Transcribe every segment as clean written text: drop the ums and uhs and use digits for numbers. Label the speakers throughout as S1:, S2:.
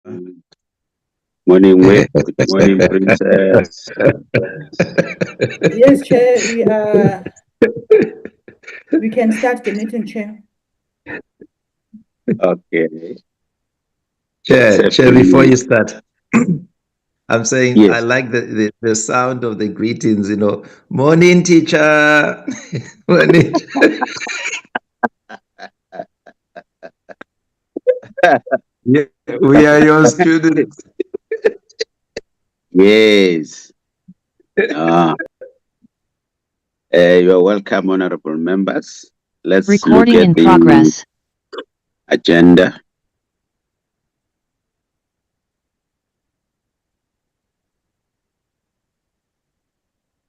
S1: Morning, Whip. Good morning, Princess.
S2: Yes, Chair, we can start the meeting, Chair.
S1: Okay.
S3: Chair, before you start, I'm saying I
S1: Yes.
S3: like the sound of the greetings, Morning, teacher. Morning. Yeah, we are your students.
S1: Yes. Ah, you are welcome, honorable members. Let's
S4: Recording
S1: look
S4: in
S1: at the
S4: progress.
S1: agenda.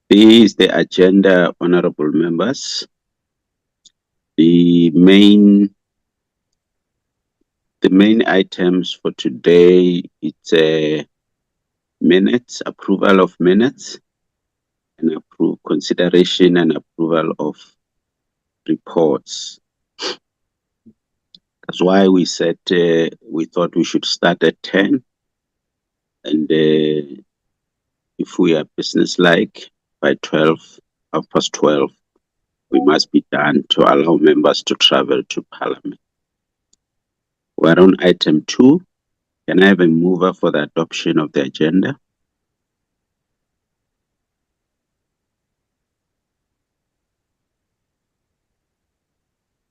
S1: This is the agenda, honorable members. The main items for today, it's minutes, approval of minutes, and consideration and approval of reports. That's why we said we thought we should start at 10. And if we are businesslike, by 12, 12:30, we must be done to allow members to travel to Parliament. We're on item 2. Can I have a mover for the adoption of the agenda?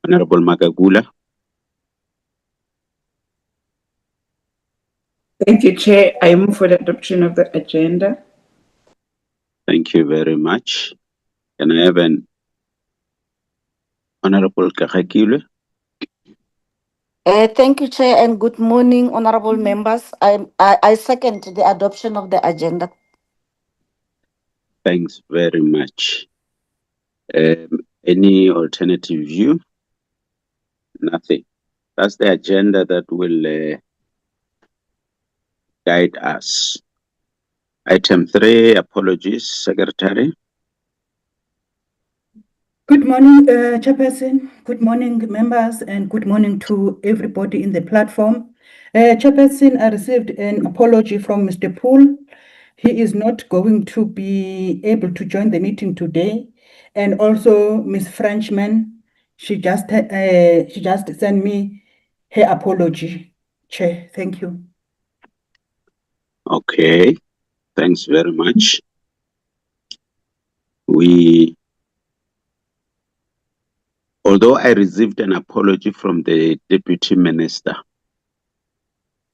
S1: Honorable Magagula.
S5: Thank you, Chair. I move for the adoption of the agenda.
S1: Thank you very much. Can I have an Honorable Kakakile?
S6: Thank you, Chair, and good morning, honorable members. I second the adoption of the agenda.
S1: Thanks very much. Any alternative view? Nothing. That's the agenda that will guide us. Item 3, apologies, Secretary.
S2: Good morning, Chairperson. Good morning, members, and good morning to everybody in the platform. Chairperson, I received an apology from Mr. Poole. He is not going to be able to join the meeting today. And also, Ms. Frenchman, she just sent me her apology. Chair, thank you.
S1: Okay, thanks very much. Although I received an apology from the Deputy Minister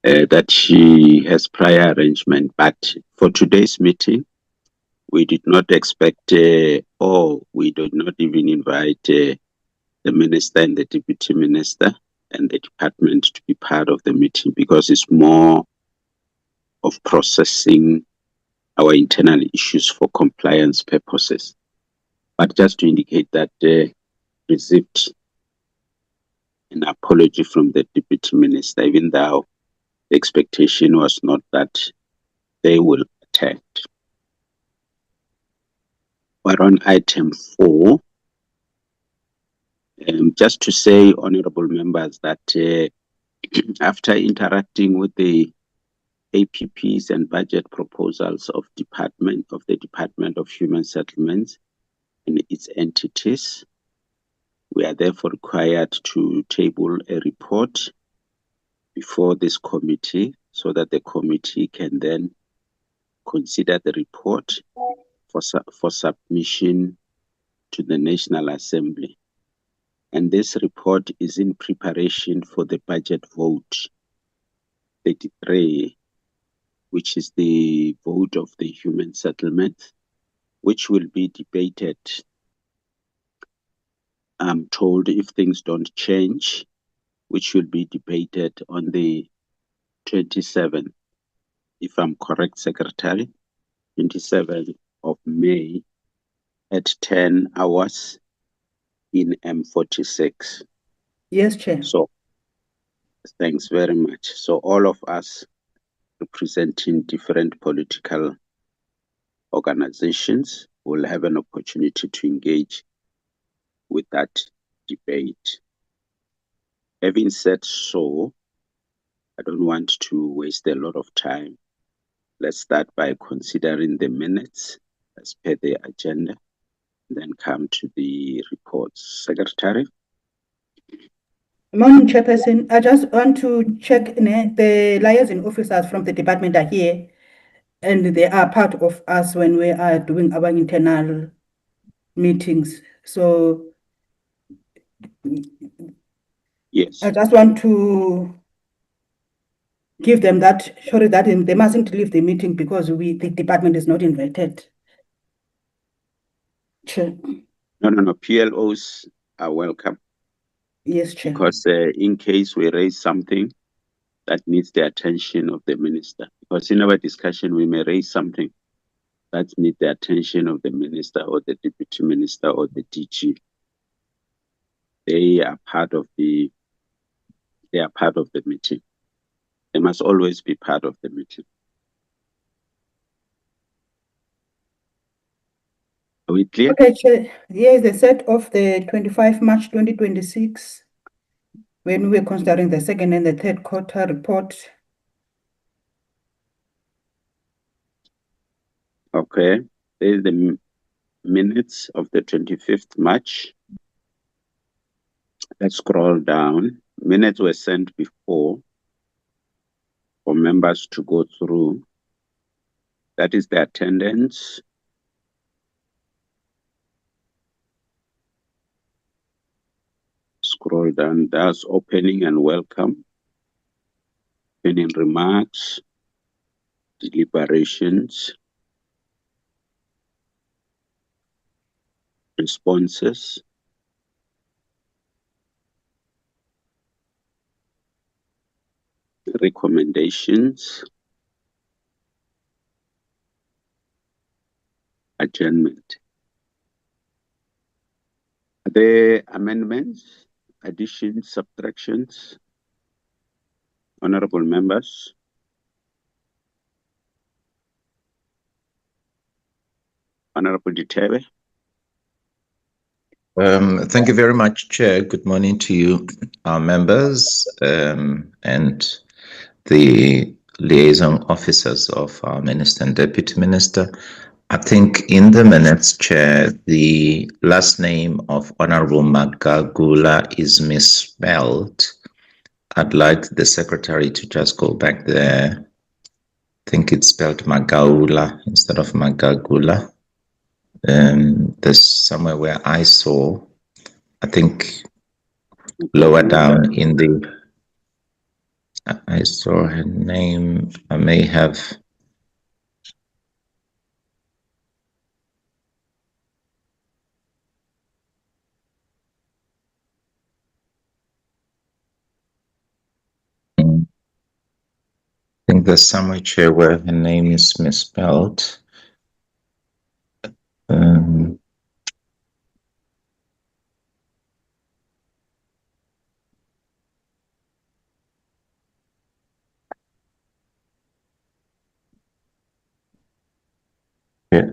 S1: that she has prior arrangement, but for today's meeting, we did not expect or we did not even invite the Minister and the Deputy Minister and the department to be part of the meeting because it's more of processing our internal issues for compliance purposes. But just to indicate that received an apology from the Deputy Minister, even though the expectation was not that they will attend. We're on item 4. Just to say, honorable members, that after interacting with the APPs and budget proposals of the Department of Human Settlements and its entities, we are therefore required to table a report before this committee so that the committee can then consider the report for submission to the National Assembly. And this report is in preparation for the budget vote 33, which is the vote of the human settlement, which will be debated, I'm told, if things don't change, which will be debated on the 27th, if I'm correct, Secretary, 27th of May at 10 hours in M46.
S2: Yes, Chair.
S1: So, thanks very much. So all of us representing different political organizations will have an opportunity to engage with that debate. Having said so, I don't want to waste a lot of time. Let's start by considering the minutes as per the agenda, then come to the reports. Secretary?
S2: Morning, Chairperson. I just want to check the liaison officers from the department are here, and they are part of us when we are doing our internal meetings. So
S1: Yes.
S2: I just want to give them that, sorry, that they mustn't leave the meeting because the department is not invited. Chair.
S1: No. PLOs are welcome
S2: Yes, Chair.
S1: because in case we raise something that needs the attention of the minister, because in our discussion we may raise something that needs the attention of the minister or the deputy minister or the DG. They are part of the meeting. They must always be part of the meeting. Are we clear?
S2: Okay, Chair. Here is the set of the 25 March 2026, when we were considering the second and the third quarter report.
S1: Okay. There's the minutes of the 25th March. Let's scroll down. Minutes were sent before for members to go through. That is the attendance. Scroll down. That's opening and welcome. Opening remarks. Deliberations. Responses. Recommendations. Adjournment. Are there amendments, additions, subtractions? Honorable members? Honorable Ditabe?
S3: Thank you very much, Chair. Good morning to you, our members, and the liaison officers of our Minister and Deputy Minister. I think in the minutes, Chair, the last name of Honorable Magagula is misspelled. I'd like the Secretary to just go back there. I think it's spelled Magaula instead of Magagula. There's somewhere where I saw, I think lower down in the, I saw her name. I may have. I think there's somewhere, Chair, where her name is misspelled.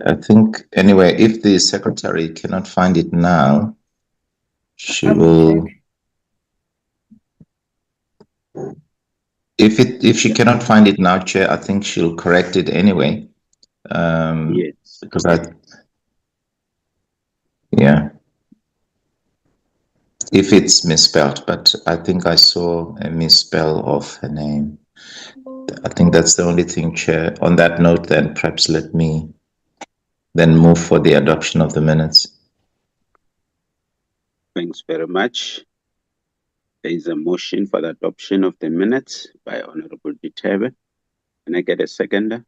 S3: I think, anyway, if the Secretary cannot find it now, she will. If she cannot find it now, Chair, I think she'll correct it anyway.
S1: Yes.
S3: Because yeah, if it's misspelled, but I think I saw a misspell of her name. I think that's the only thing, Chair. On that note, then perhaps let me then move for the adoption of the minutes.
S1: Thanks very much. There is a motion for the adoption of the minutes by Honorable Ditabe. Can I get a seconder?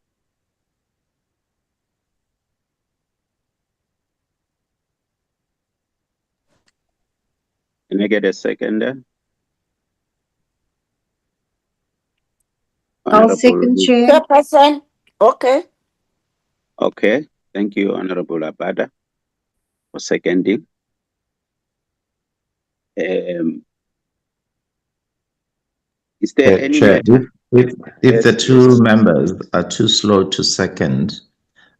S1: Can I get a seconder?
S4: I'll second, Chair.
S6: Chairperson. Okay.
S1: Okay. Thank you, Honorable Abada, for seconding. Is there any
S3: Chair,
S1: matter?
S3: if the two members are too slow to second,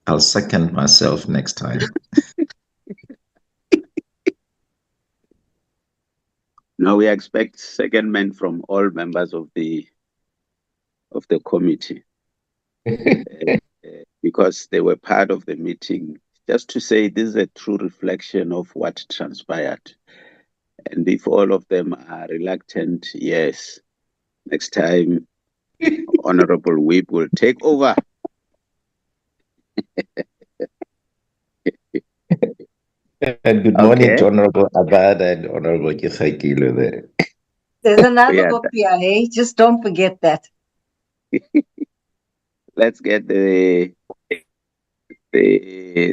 S3: I'll second myself next time.
S1: Now we expect secondment from all members of the of the committee because they were part of the meeting, just to say this is a true reflection of what transpired. And if all of them are reluctant, yes, next time, Honorable Whip will take over.
S3: And good morning to Honorable Abad and Honorable Kisakilo there.
S4: There's another Opia, hey? Just don't forget that.
S1: Let's get the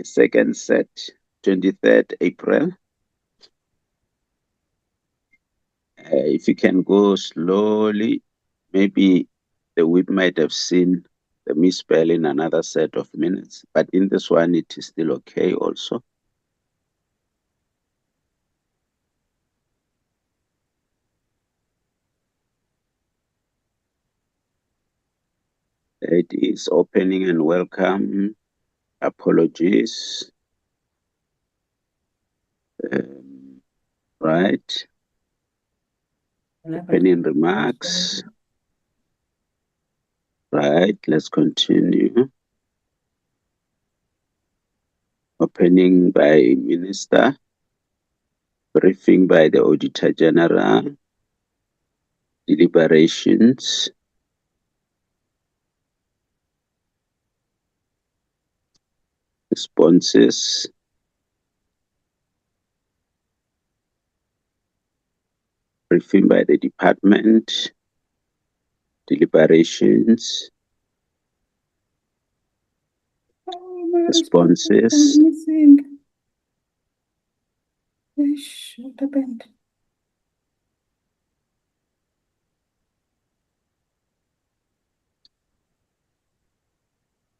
S1: second set, 23rd April. If you can go slowly, maybe the whip might have seen the misspell in another set of minutes, but in this one, it is still okay also. It is opening and welcome. Apologies. Right. Opening remarks. Right, let's continue. Opening by Minister. Briefing by the Auditor General. Deliberations. Responses. Briefing by the department. Deliberations. Responses.
S2: What happened?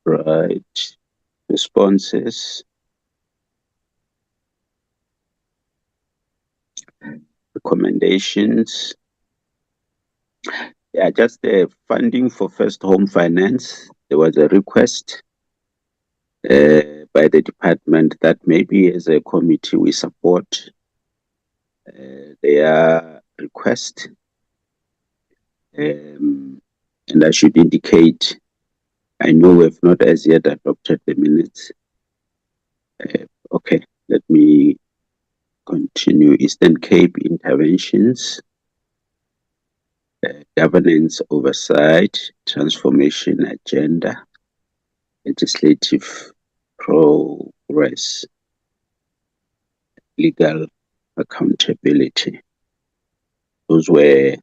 S1: Right. Responses. Recommendations. Yeah, just the funding for first home finance. There was a request by the department that maybe as a committee we support their request. And I should indicate, I know we have not as yet adopted the minutes. Okay, let me continue. Eastern Cape interventions. Governance oversight, transformation agenda, legislative progress, legal accountability. Those were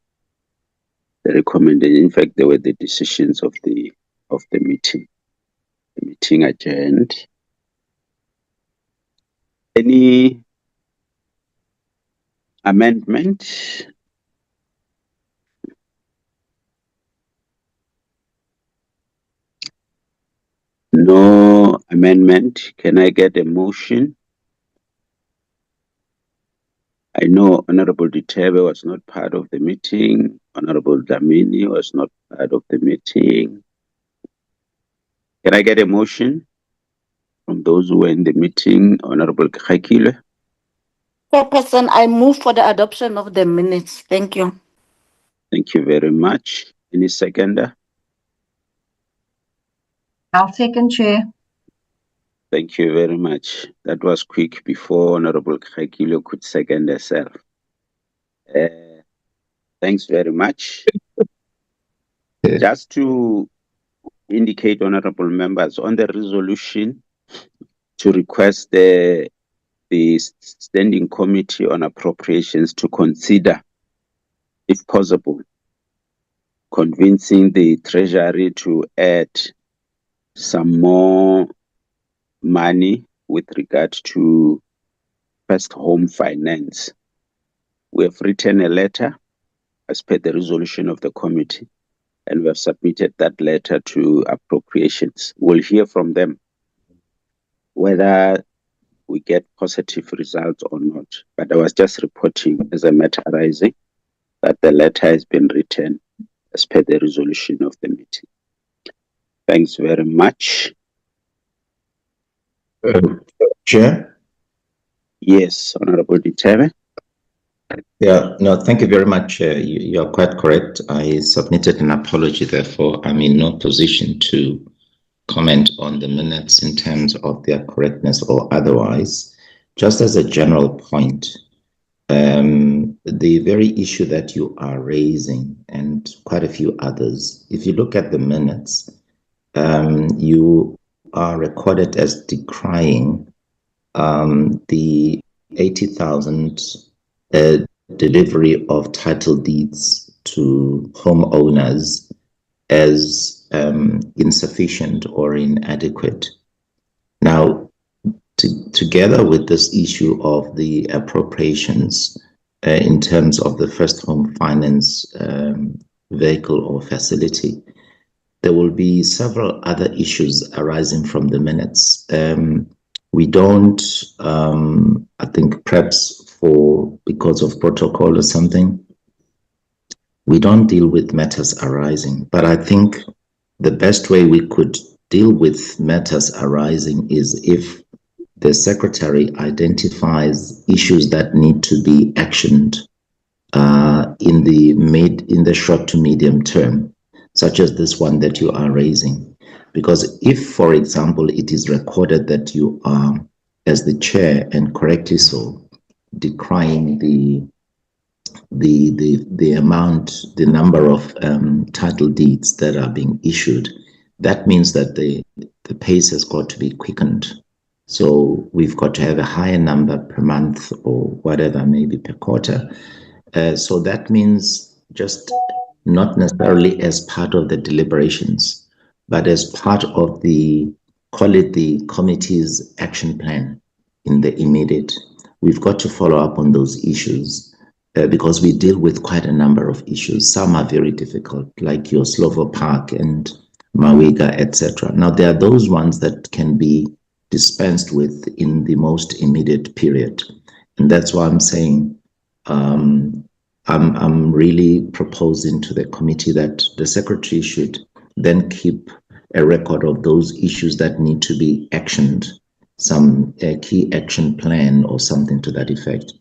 S1: the recommendations. In fact, they were the decisions of the meeting, the meeting agenda. Any amendment? No amendment. Can I get a motion? I know Honorable Ditebe was not part of the meeting. Honorable Damini was not part of the meeting. Can I get a motion from those who were in the meeting? Honorable Khakile.
S6: Chairperson, I move for the adoption of the minutes. Thank you.
S1: Thank you very much. Any seconder?
S4: I'll second, Chair.
S1: Thank you very much. That was quick before Honorable Khakile could second herself. Thanks very much. Just to indicate, honorable members, on the resolution to request the Standing Committee on Appropriations to consider, if possible, convincing the Treasury to add some more money with regard to first home finance. We have written a letter as per the resolution of the committee, and we have submitted that letter to appropriations. We'll hear from them whether we get positive results or not. But I was just reporting as a matter arising that the letter has been written as per the resolution of the meeting. Thanks very much.
S3: Chair?
S1: Yes, Honorable Ditebe.
S3: Yeah, no, thank you very much. You're quite correct. I submitted an apology, therefore, I'm in no position to comment on the minutes in terms of their correctness or otherwise. Just as a general point, the very issue that you are raising and quite a few others, if you look at the minutes, you are recorded as decrying the 80,000 delivery of title deeds to homeowners as insufficient or inadequate. Now, together with this issue of the appropriations in terms of the first home finance vehicle or facility, there will be several other issues arising from the minutes. We don't, I think perhaps because of protocol or something, we don't deal with matters arising. But I think the best way we could deal with matters arising is if the secretary identifies issues that need to be actioned in the short to medium term, such as this one that you are raising. Because if, for example, it is recorded that you are, as the chair, and correctly so, decrying the amount, the number of title deeds that are being issued, that means that the pace has got to be quickened. So we've got to have a higher number per month or whatever, maybe per quarter. So that means just not necessarily as part of the deliberations, but as part of call it the committee's action plan in the immediate. We've got to follow up on those issues because we deal with quite a number of issues. Some are very difficult, like your Slovo Park and Mawiga, etc. Now, there are those ones that can be dispensed with in the most immediate period. And that's why I'm saying I'm really proposing to the committee that the secretary should then keep a record of those issues that need to be actioned, some key action plan or something to that effect,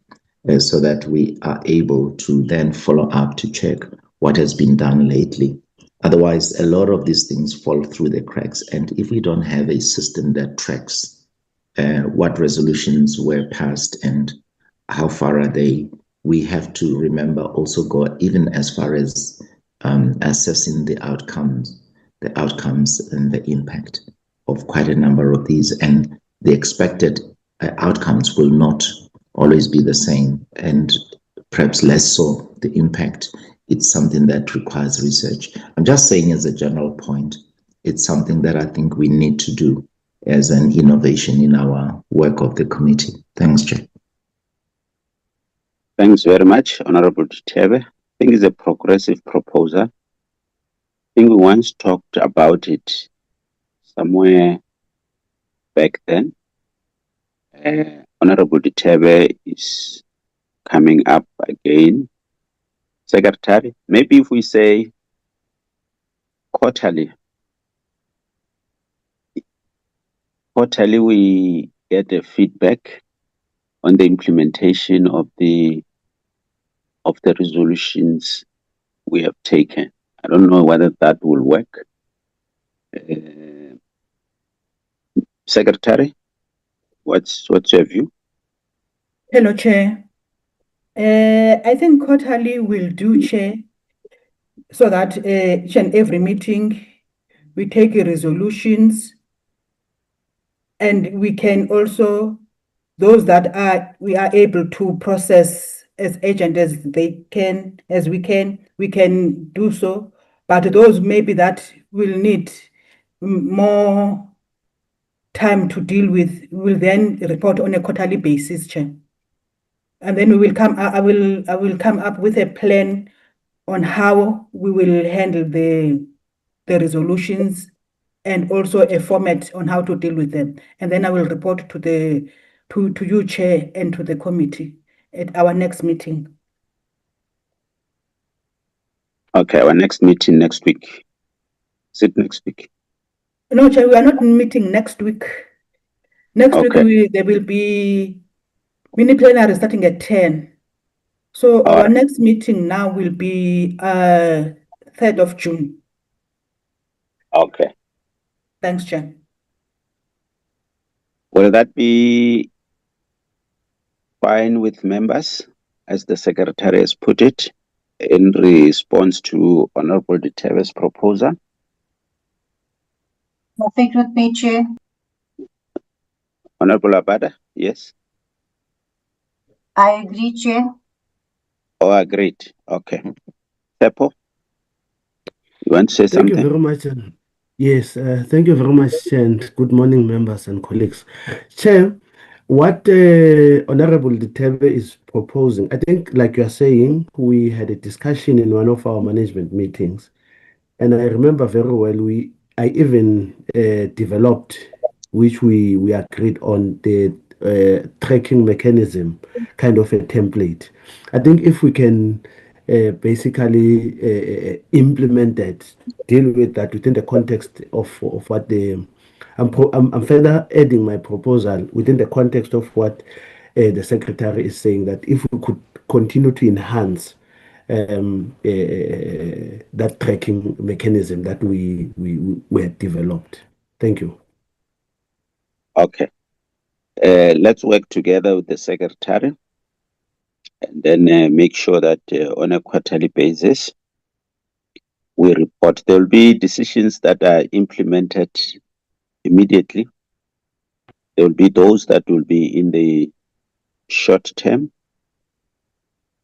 S3: so that we are able to then follow up to check what has been done lately. Otherwise, a lot of these things fall through the cracks. And if we don't have a system that tracks what resolutions were passed and how far are they, we have to remember also go even as far as assessing the outcomes and the impact of quite a number of these. And the expected outcomes will not always be the same, and perhaps less so the impact. It's something that requires research. I'm just saying as a general point, it's something that I think we need to do as an innovation in our work of the committee. Thanks, Chair.
S1: Thanks very much, Honorable Tebe. I think it's a progressive proposal. I think we once talked about it somewhere back then. Honorable Tebe is coming up again. Secretary, maybe if we say quarterly we get a feedback on the implementation of the resolutions we have taken. I don't know whether that will work. Secretary, what's your view?
S2: Hello, Chair. I think quarterly will do, Chair, so that each and every meeting we take resolutions, and we can also, those that we are able to process as urgent as we can do so. But those maybe that will need more time to deal with will then report on a quarterly basis, Chair. And then I will come up with a plan on how we will handle the resolutions, and also a format on how to deal with them. And then I will report to you, Chair, and to the committee at our next meeting.
S1: Okay, our next meeting next week. Is it next week?
S2: No, Chair, we are not meeting next week. Next week there will be mini plenary starting at 10. So
S1: All
S2: our
S1: right.
S2: next meeting now will be 3rd of June.
S1: Okay.
S2: Thanks, Chair.
S1: Will that be fine with members, as the Secretary has put it, in response to Honorable Diteve's proposal?
S4: Perfect with me, Chair.
S1: Honorable Abada, yes?
S4: I agree, Chair.
S1: Oh, agreed. Okay. Tepo, you want to say
S7: Thank you
S1: something?
S7: very much. Yes, thank you very much, Chair, and good morning, members and colleagues. Chair, what Honorable Ditebe is proposing, I think, like you are saying, we had a discussion in one of our management meetings, and I remember very well, I even developed, which we agreed on, the tracking mechanism, kind of a template. I think if we can basically implement that, deal with that within the context of what I'm further adding my proposal within the context of what the secretary is saying, that if we could continue to enhance that tracking mechanism that we had developed. Thank you.
S1: Okay. Let's work together with the Secretary and then make sure that on a quarterly basis, we report. There will be decisions that are implemented immediately. There will be those that will be in the short term,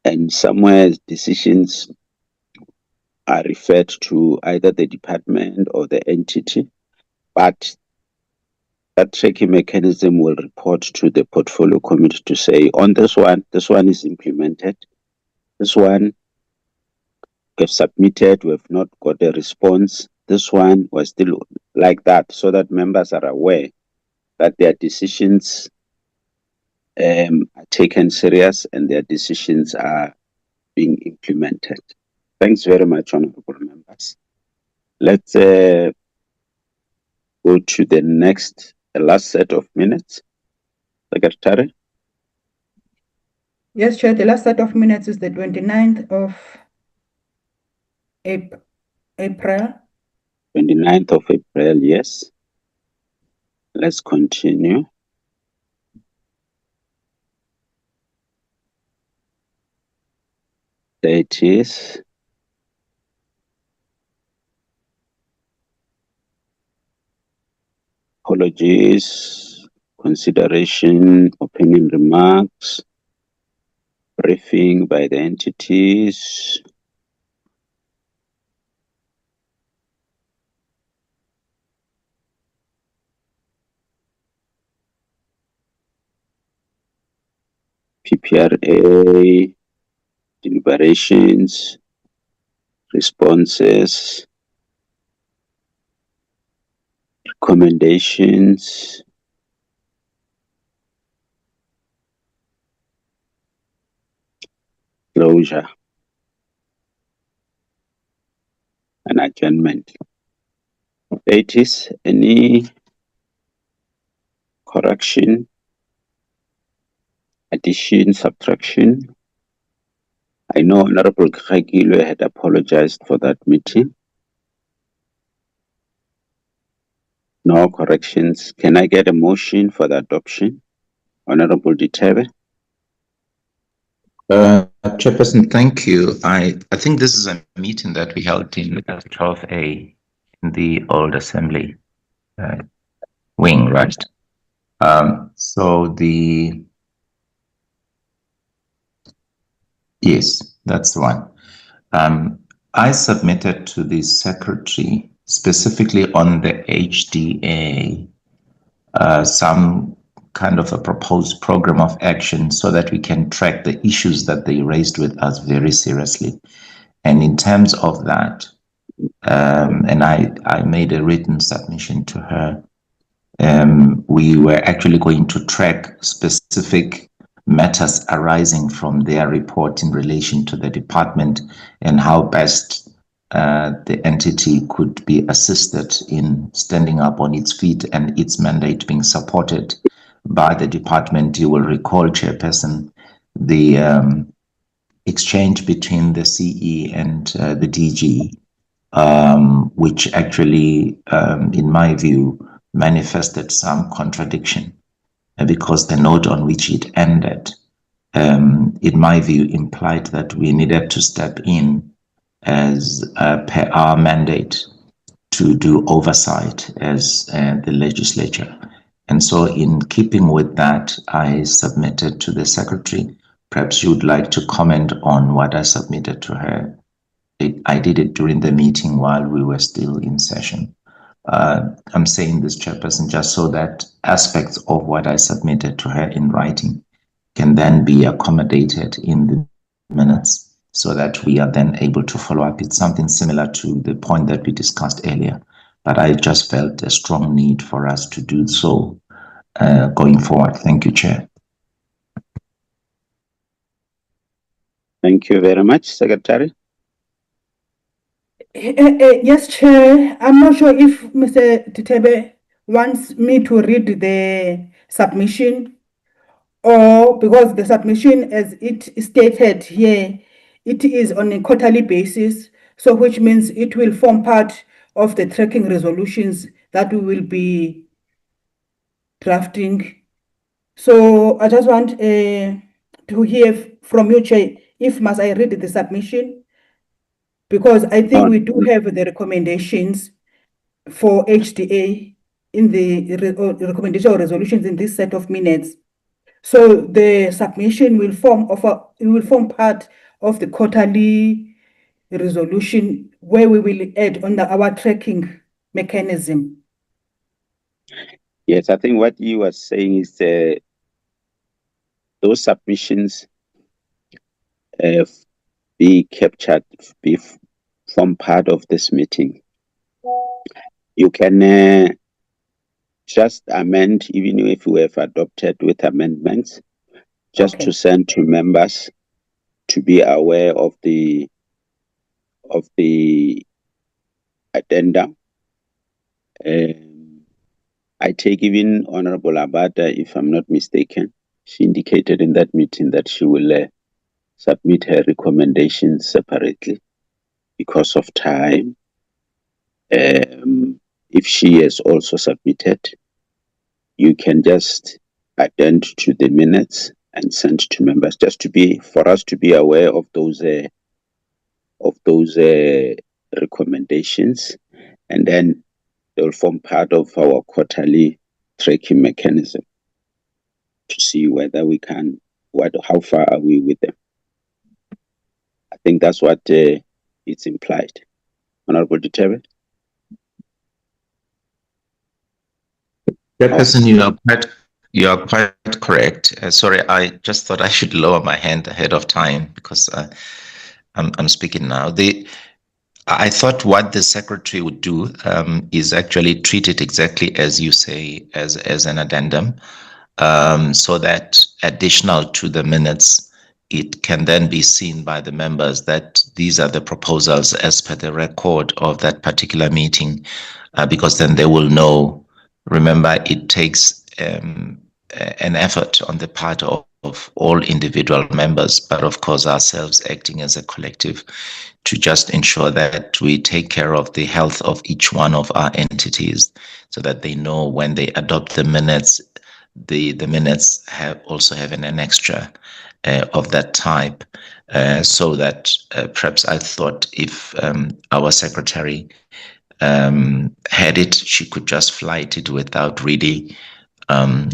S1: and somewhere decisions are referred to either the department or the entity, but that tracking mechanism will report to the portfolio committee to say, on this one is implemented, this one we have submitted, we have not got a response, this one was still like that, so that members are aware that their decisions are taken serious and their decisions are being implemented. Thanks very much, honorable members. Let's go to the last set of minutes. Secretary.
S2: Yes, Chair, the last set of minutes is the 29th of April.
S1: 29th of April, yes. Let's continue. There it is. Apologies, consideration, opening remarks, briefing by the entities. PPRA, deliberations, responses, recommendations, closure, and adjournment. There it is. Any correction, addition, subtraction? I know Honorable Khagilwe had apologized for that meeting. No corrections. Can I get a motion for the adoption? Honorable Ditebe.
S3: Chairperson, thank you. I think this is a meeting that we held in 12A in the old assembly wing, right? Yes, that's the one. I submitted to the secretary specifically on the HDA some kind of a proposed program of action so that we can track the issues that they raised with us very seriously. And in terms of that, and I made a written submission to her, we were actually going to track specific matters arising from their report in relation to the department and how best the entity could be assisted in standing up on its feet and its mandate being supported by the department. You will recall, Chairperson, the exchange between the CE and the DG, which actually, in my view, manifested some contradiction because the note on which it ended, in my view, implied that we needed to step in as per our mandate to do oversight as the legislature. And so in keeping with that, I submitted to the secretary. Perhaps you would like to comment on what I submitted to her. I did it during the meeting while we were still in session. I'm saying this, Chairperson, just so that aspects of what I submitted to her in writing can then be accommodated in the minutes so that we are then able to follow up. It's something similar to the point that we discussed earlier, but I just felt a strong need for us to do so going forward. Thank you, Chair.
S1: Thank you very much, Secretary.
S2: Yes, Chair. I'm not sure if Mr. Titebe wants me to read the submission, or because the submission, as it stated here, it is on a quarterly basis, so which means it will form part of the tracking resolutions that we will be drafting. So I just want to hear from you, Chair, if must I read the submission, because I think we do have the recommendations for HDA in the recommendation or resolutions in this set of minutes. So the submission will form part of the quarterly resolution where we will add on our tracking mechanism.
S1: Yes, I think what you were saying is those submissions be captured, form part of this meeting. You can just amend, even if we have adopted with amendments, just to send to members to be aware of the addenda. I take even Honorable Abada, if I'm not mistaken, she indicated in that meeting that she will submit her recommendations separately because of time. If she has also submitted, you can just addend to the minutes and send to members, just for us to be aware of those recommendations, and then they'll form part of our quarterly tracking mechanism to see whether we can, how far are we with them. I think that's what it's implied. Honorable Duterte?
S3: Chairperson, you are quite correct. Sorry, I just thought I should lower my hand ahead of time because I'm speaking now. I thought what the secretary would do is actually treat it exactly as you say, as an addendum, so that additional to the minutes, it can then be seen by the members that these are the proposals as per the record of that particular meeting, because then they will know. Remember, it takes an effort on the part of all individual members, but of course ourselves acting as a collective to just ensure that we take care of the health of each one of our entities so that they know when they adopt the minutes, the minutes also have an extra of that type, so that perhaps I thought if our secretary had it, she could just flight it without really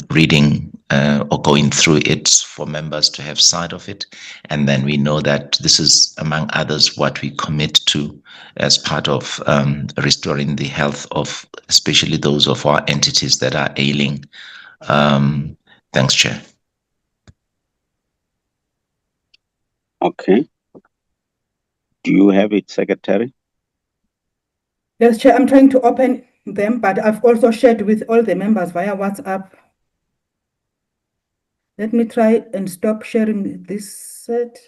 S3: reading or going through it for members to have sight of it. And then we know that this is, among others, what we commit to as part of restoring the health of especially those of our entities that are ailing. Thanks, Chair.
S1: Okay. Do you have it, Secretary?
S2: Yes, Chair, I'm trying to open them, but I've also shared with all the members via WhatsApp. Let me try and stop sharing this set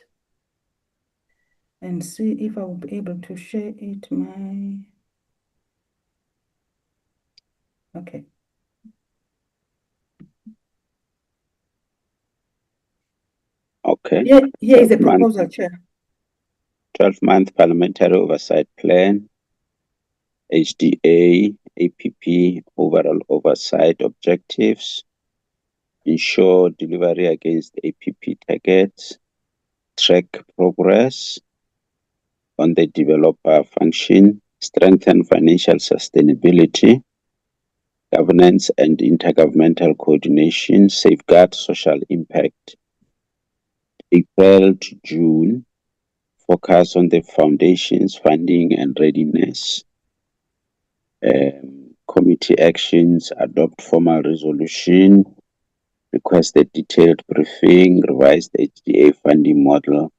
S2: and see if I will be able to share it. Okay.
S1: Okay.
S2: Here is a
S1: 12 month
S2: proposal, Chair.
S1: 12-month parliamentary oversight plan, HDA, APP, overall oversight objectives, ensure delivery against APP targets, track progress on the developer function, strengthen financial sustainability, governance and intergovernmental coordination, safeguard social impact. April to June, focus on the foundation's funding and readiness. Committee actions, adopt formal resolution, request a detailed briefing, revised HDA funding model,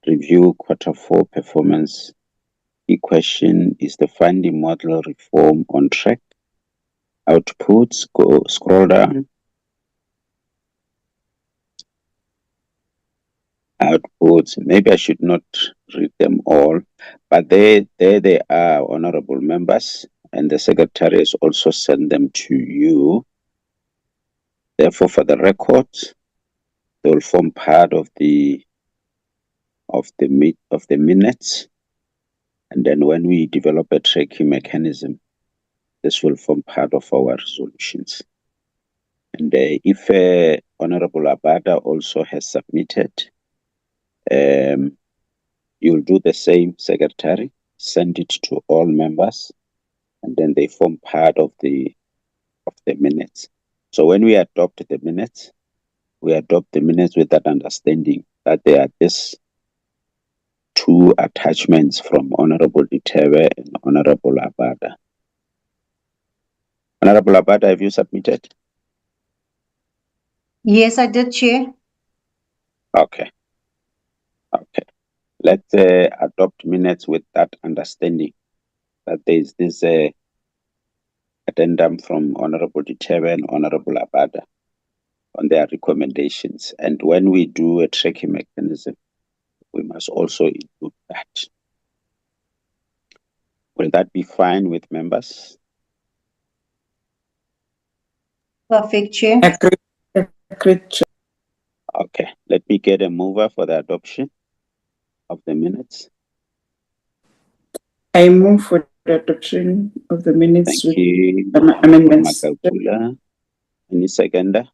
S1: review Q4 performance. Key question, is the funding model reform on track? Outputs, go scroll down. Outputs, maybe I should not read them all, but there they are, honorable members, and the secretary has also sent them to you. Therefore, for the record, they will form part of the minutes, and then when we develop a tracking mechanism, this will form part of our resolutions. And if Honorable Abada also has submitted, you'll do the same, Secretary, send it to all members, and then they form part of the minutes. So when we adopt the minutes, we adopt the minutes with that understanding that there are these two attachments from Honorable Ditebe and Honorable Abada. Honorable Abada, have you submitted?
S4: Yes, I did, Chair.
S1: Okay. Okay. Let's adopt minutes with that understanding that there is this addendum from Honorable Ditebe and Honorable Abada on their recommendations. And when we do a tracking mechanism, we must also include that. Will that be fine with members?
S4: Perfect, Chair.
S5: Agreed, Chair.
S1: Okay, let me get a mover for the adoption of the minutes.
S5: I move for the adoption of the minutes
S1: Thank
S5: with
S1: you,
S5: amendments.
S1: Magagula. Any seconder?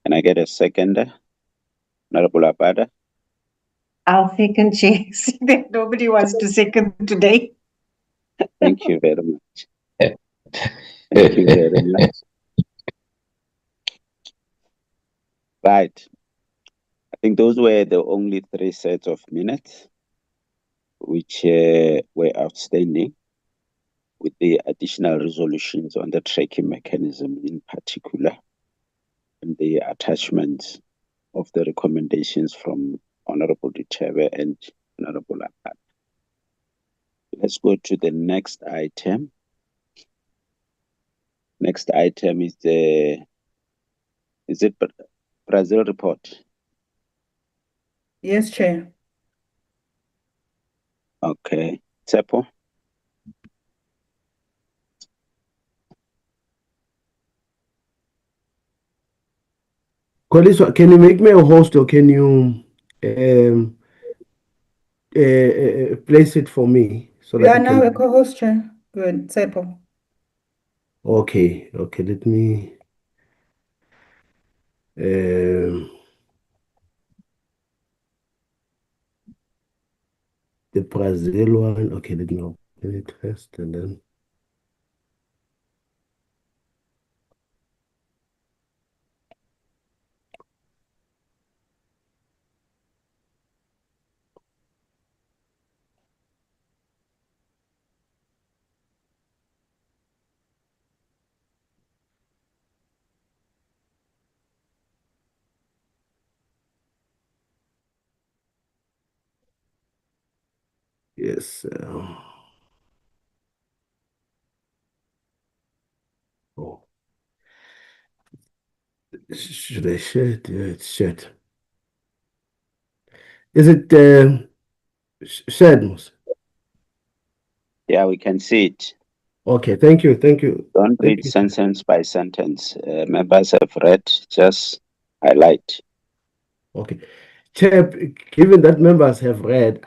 S1: Can I get a seconder? Honorable Abada?
S4: I'll second, Chair. See that nobody wants to second today.
S1: Thank you very much. Thank you very much. Right. I think those were the only 3 sets of minutes which were outstanding, with the additional resolutions on the tracking mechanism in particular, and the attachments of the recommendations from Honorable Ditebe and Honorable Abada. Let's go to the next item. Next item is it Brazil report?
S2: Yes, Chair.
S1: Okay. Tsepo?
S7: Colleagues, can you make me a host or can you place it for me so
S2: You
S7: that
S2: are
S7: you
S2: now a
S7: can?
S2: co-host, Chair. Good, Tsepo.
S7: Okay, let me. The Brazil one. Okay, let me open it first and then. Yes. Oh, should I share it? Yeah, it's shared. Is it shared, Mos?
S1: Yeah, we can see it.
S7: Okay, thank you, thank you.
S1: Don't
S7: Thank
S1: read
S7: you, Chair.
S1: sentence by sentence. Members have read, just highlight.
S7: Okay. Chair, given that members have read,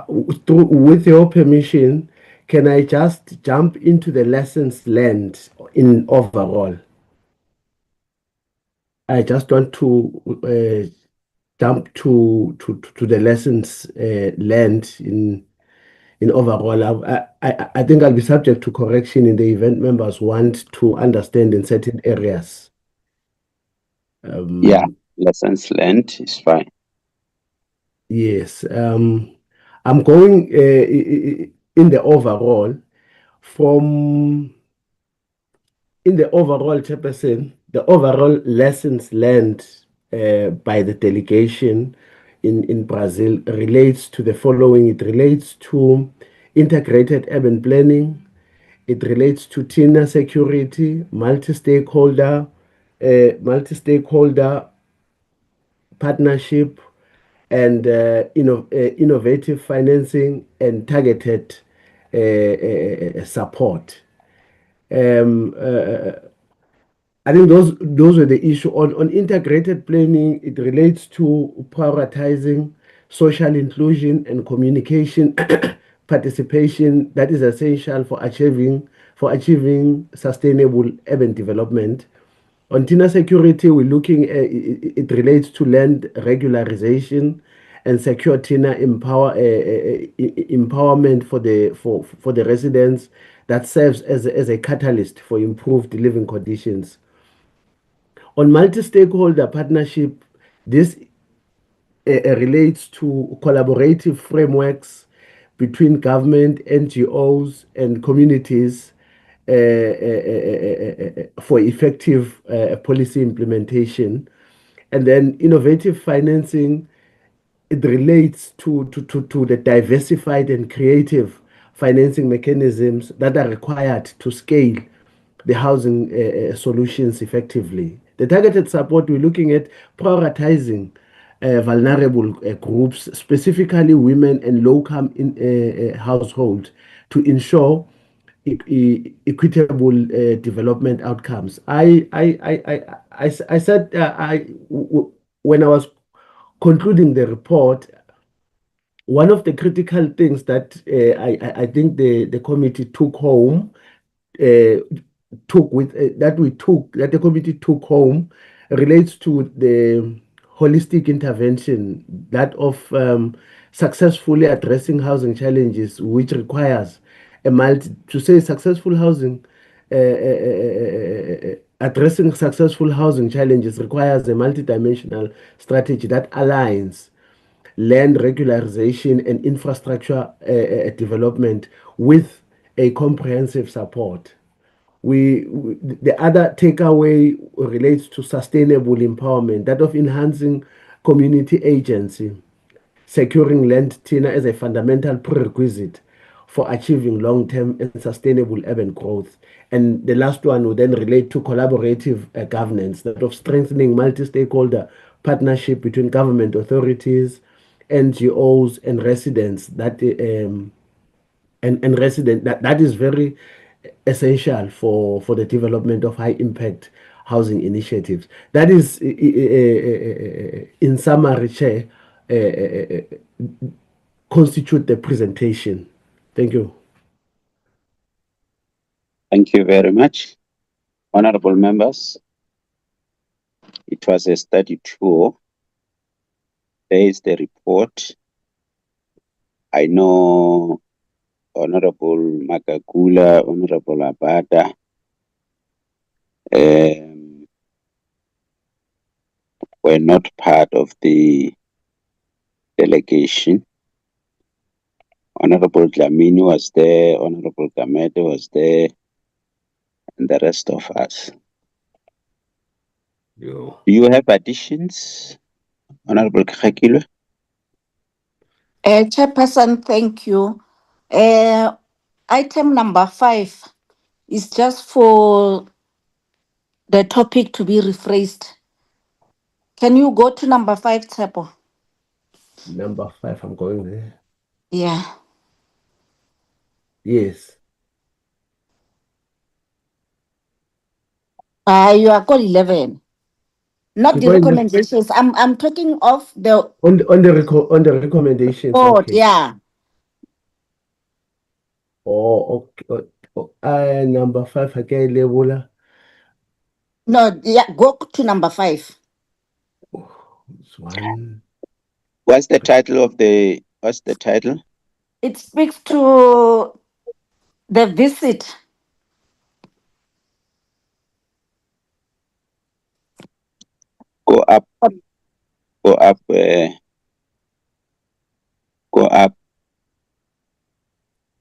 S7: with your permission, can I just jump into the lessons learned in overall? I just want to jump to the lessons learned in overall. I think I'll be subject to correction in the event members want to understand in certain areas.
S1: Yeah, lessons learned is fine.
S7: Yes. I'm going in the overall from in the overall, Chairperson, the overall lessons learned by the delegation in Brazil relates to the following. It relates to integrated urban planning. It relates to TINA security, multi-stakeholder partnership, and innovative financing and targeted support. Um, uh, I think those were the issue on integrated planning. It relates to prioritizing social inclusion and communication participation that is essential for achieving sustainable urban development. On TINA security, we're looking at it relates to land regularization and secure TINA empowerment for the residents that serves as a catalyst for improved living conditions. On multi-stakeholder partnership, this relates to collaborative frameworks between government, NGOs, and communities for effective policy implementation. And then innovative financing, it relates to the diversified and creative financing mechanisms that are required to scale the housing solutions effectively. The targeted support, we're looking at prioritizing vulnerable groups, specifically women and low-income households, to ensure equitable development outcomes. I said when I was concluding the report, one of the critical things that I think the committee took home uh, that the committee took home relates to the holistic intervention that of successfully addressing housing challenges, which requires a multi to say successful housing. Addressing successful housing challenges requires a multidimensional strategy that aligns land regularization and infrastructure development with a comprehensive support. The other takeaway relates to sustainable empowerment, that of enhancing community agency, securing land tenure as a fundamental prerequisite for achieving long-term and sustainable urban growth. And the last one would then relate to collaborative governance, that of strengthening multi-stakeholder partnership between government authorities, NGOs, and residents. That is very essential for the development of high impact housing initiatives. That is, in summary, Chair, constitute the presentation. Thank you.
S1: Thank you very much. Honorable members, it was a study tour. There is the report. I know Honorable Magagula, Honorable Abada, were not part of the delegation. Honorable Dlamini was there, Honorable Gamede was there, and the rest of us. Do you have additions, Honorable Kakilwe?
S6: Chairperson, thank you. Item number 5 is just for the topic to be rephrased. Can you go to number 5, Tsepo?
S7: Number 5, I'm going there.
S6: Yeah.
S7: Yes.
S6: You are called 11. Not the recommendations. I'm talking of the
S7: on the recommendations.
S6: board,
S7: Okay.
S6: yeah.
S7: Oh, okay. Number 5, okay, Lebula.
S6: No, yeah, go to number 5.
S7: It's one.
S1: What's the title of the? What's the title?
S6: It speaks to the visit.
S1: Go up. Go up. Go up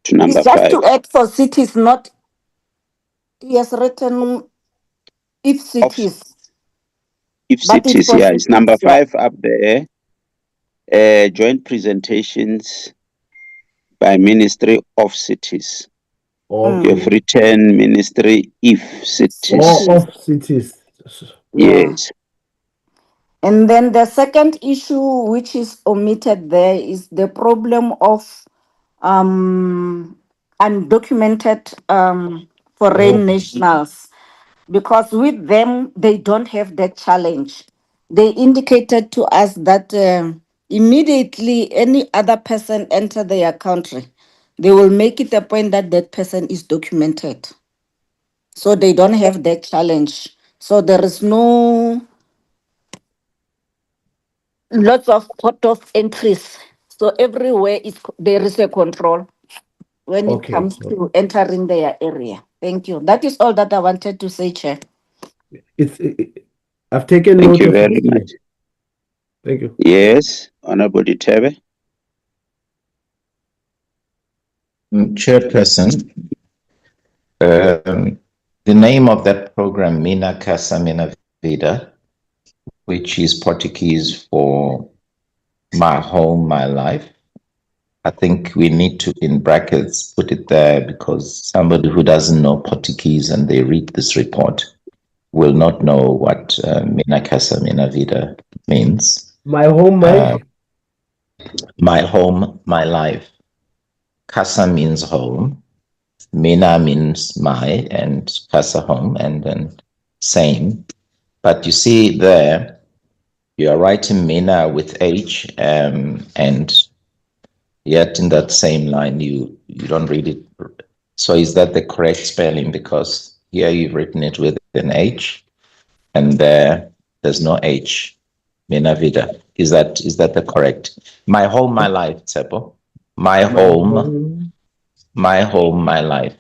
S1: to number
S6: It's just
S1: 5.
S6: to add for cities, not he has written if
S1: Of
S6: cities,
S1: if
S6: but it's
S1: cities,
S6: for
S1: yeah, it's number
S6: cities, yeah.
S1: 5 up there. Joint presentations by Ministry of Cities. You've
S7: Okay.
S1: written Ministry if cities.
S6: Cities,
S7: Of cities.
S6: yeah.
S1: Yes.
S6: And then the second issue, which is omitted there, is the problem of undocumented foreign
S7: Okay.
S6: nationals, because with them they don't have that challenge. They indicated to us that immediately any other person enter their country, they will make it a point that that person is documented, so they don't have that challenge. So there is no lots of port of entries, so everywhere there is a control when it
S7: Okay.
S6: comes to entering their area. Thank you. That is all that I wanted to say, Chair.
S7: I've taken
S1: Thank
S7: note
S1: you
S7: of
S1: very
S7: it,
S1: much.
S7: Chair. Thank you.
S1: Yes, Honorable Ditebe.
S3: Chairperson, the name of that program, Mina Casa Mina Vida, which is Portuguese for my home, my life. I think we need to, in brackets, put it there because somebody who doesn't know Portuguese and they read this report will not know what Mina Casa Mina Vida means.
S7: My home,
S3: My home, my life. Casa means home. Mina means my, and casa home, and then same. But you see there, you are writing Mina with H, and yet in that same line you don't read it. So is that the correct spelling? Because here you've written it with an H, and there's no H. Mina Vida. Is that the correct? My home, my life, Tsepo. My
S7: my
S3: home,
S7: home.
S3: my home, my life.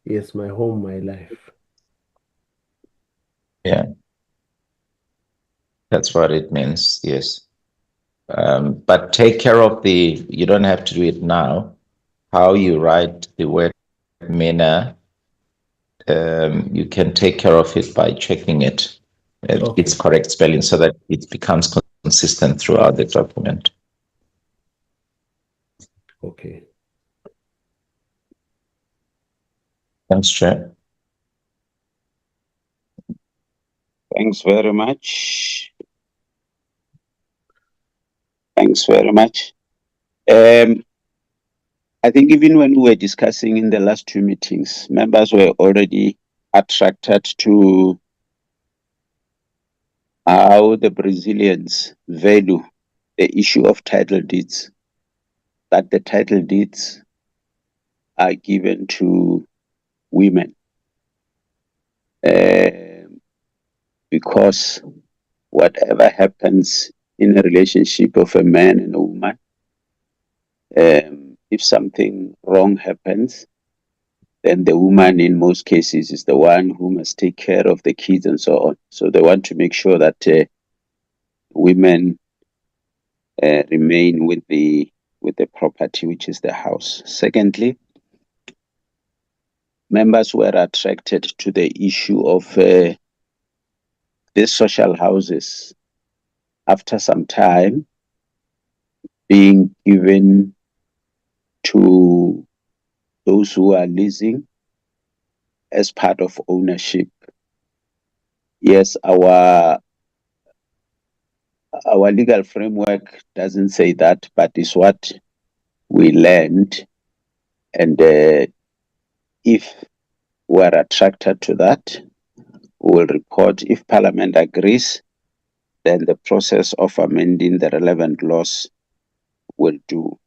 S7: Yes, my home, my life.
S3: Yeah, that's what it means. Yes. But take care of you don't have to do it now. How you write the word Mina, you can take care of it by checking it, its
S7: Okay.
S3: correct spelling, so that it becomes consistent throughout the document.
S7: Okay.
S3: Thanks, Chair.
S1: Thanks very much. Thanks very much. I think even when we were discussing in the last 2 meetings, members were already attracted to how the Brazilians value the issue of title deeds, that the title deeds are given to women. Because whatever happens in a relationship of a man and a woman, if something wrong happens, then the woman in most cases is the one who must take care of the kids and so on. So they want to make sure that women remain with the property, which is the house. Secondly, members were attracted to the issue of these social houses after some time being given to those who are leasing as part of ownership. Yes, our legal framework doesn't say that, but it's what we learned. And if who are attracted to that. We will report. If Parliament agrees, then the process of amending the relevant laws will do.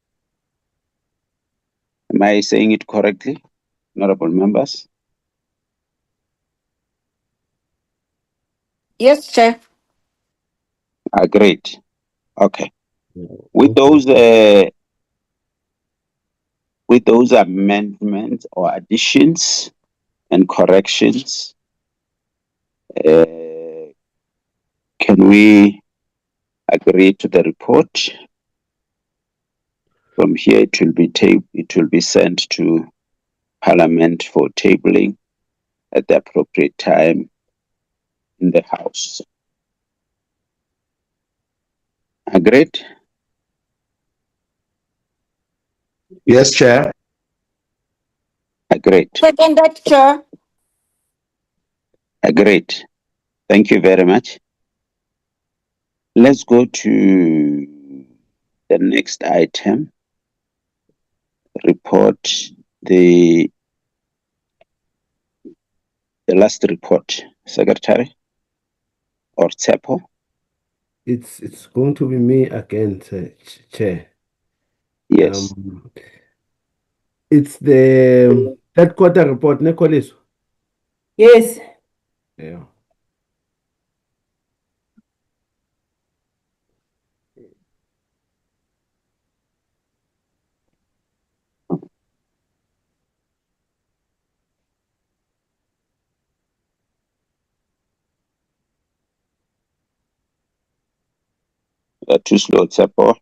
S1: Am I saying it correctly, honorable members?
S6: Yes, Chair.
S1: Agreed. Okay. With
S7: Thank you.
S1: those amendments or additions and corrections, can we agree to the report? From here, it will be sent to Parliament for tabling at the appropriate time in the House. Agreed?
S3: Yes, Chair.
S1: Agreed.
S6: Seconded, Chair.
S1: Agreed. Thank you very much. Let's go to the next item. Report the last report, Secretary or Tsepo.
S7: It's going to be me again, Chair.
S1: Yes.
S7: It's the third quarter report, Nicholas.
S2: Yes.
S7: Yeah.
S1: Too slow, Tsepo.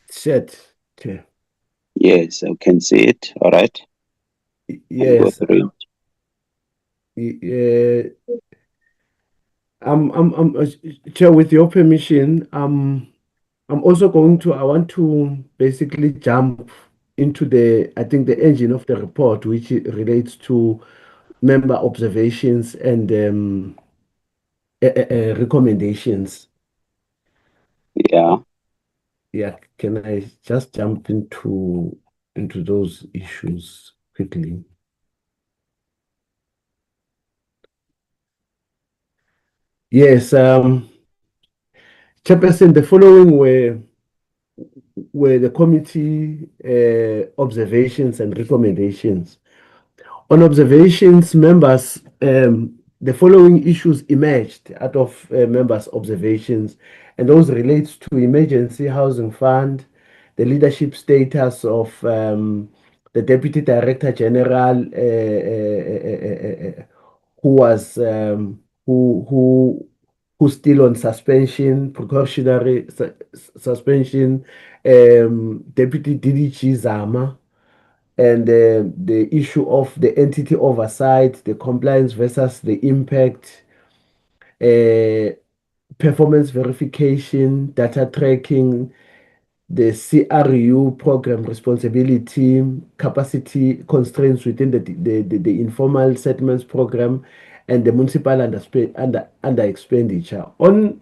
S7: Set, Chair.
S1: Yes, I can see it. All right. I'll go
S7: Yes.
S1: through
S7: Chair, with your permission, I'm also I want to basically jump into I think the engine of the report, which relates to member observations and recommendations.
S1: it. Yeah.
S7: Yeah, can I just jump into those issues quickly? Yes, Chairperson, the following were the committee observations and recommendations. On observations, members, the following issues emerged out of members' observations, and those relate to emergency housing fund, the leadership status of the Deputy Director General, who was who's still on suspension, precautionary suspension, Deputy DDG Zama, and the issue of the entity oversight, the compliance versus the impact, performance verification, data tracking, the CRU program responsibility, capacity constraints within the informal settlements program, and the municipal under expenditure. On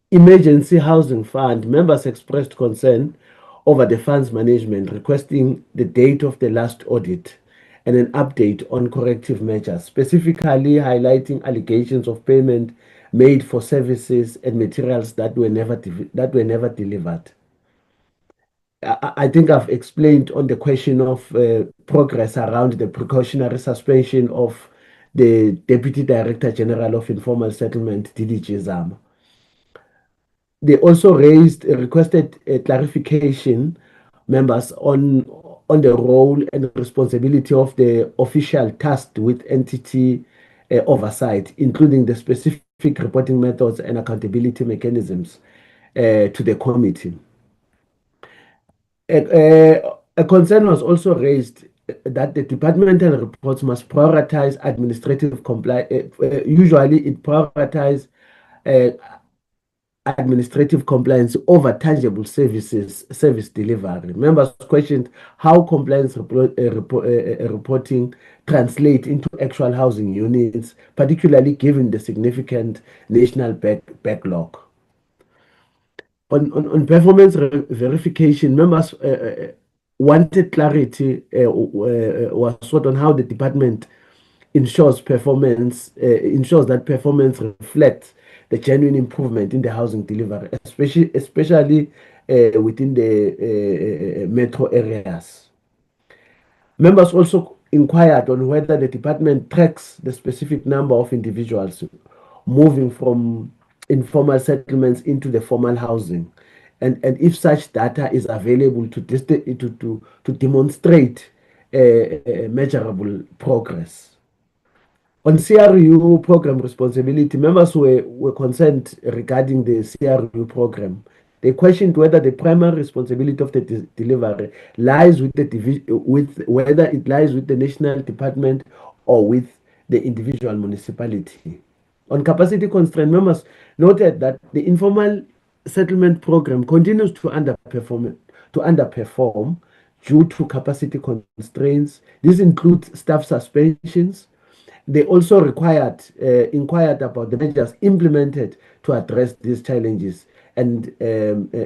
S7: emergency housing fund, members expressed concern over the fund's management, requesting the date of the last audit and an update on corrective measures, specifically highlighting allegations of payment made for services and materials that were never delivered. I think I've explained on the question of progress around the precautionary suspension of the Deputy Director General of Informal Settlement, DDG Zama. They also requested a clarification, members, on the role and responsibility of the official tasked with entity oversight, including the specific reporting methods and accountability mechanisms to the committee. A concern was also raised that the departmental reports must prioritize administrative compliance. Usually, it prioritizes uh, administrative compliance over tangible service delivery. Members questioned how compliance reporting translate into actual housing units, particularly given the significant national backlog. On performance verification, members wanted clarity was sought on how the department ensures that performance reflects the genuine improvement in the housing delivery, especially within the metro areas. Members also inquired on whether the department tracks the specific number of individuals moving from informal settlements into the formal housing, and if such data is available to demonstrate measurable progress. On CRU program responsibility, members were concerned regarding the CRU program. They questioned whether the primary responsibility of the delivery lies with the with whether it lies with the national department or with the individual municipality. On capacity constraint, members noted that the informal settlement program continues to underperform due to capacity constraints. This includes staff suspensions. They also inquired about the measures implemented to address these challenges and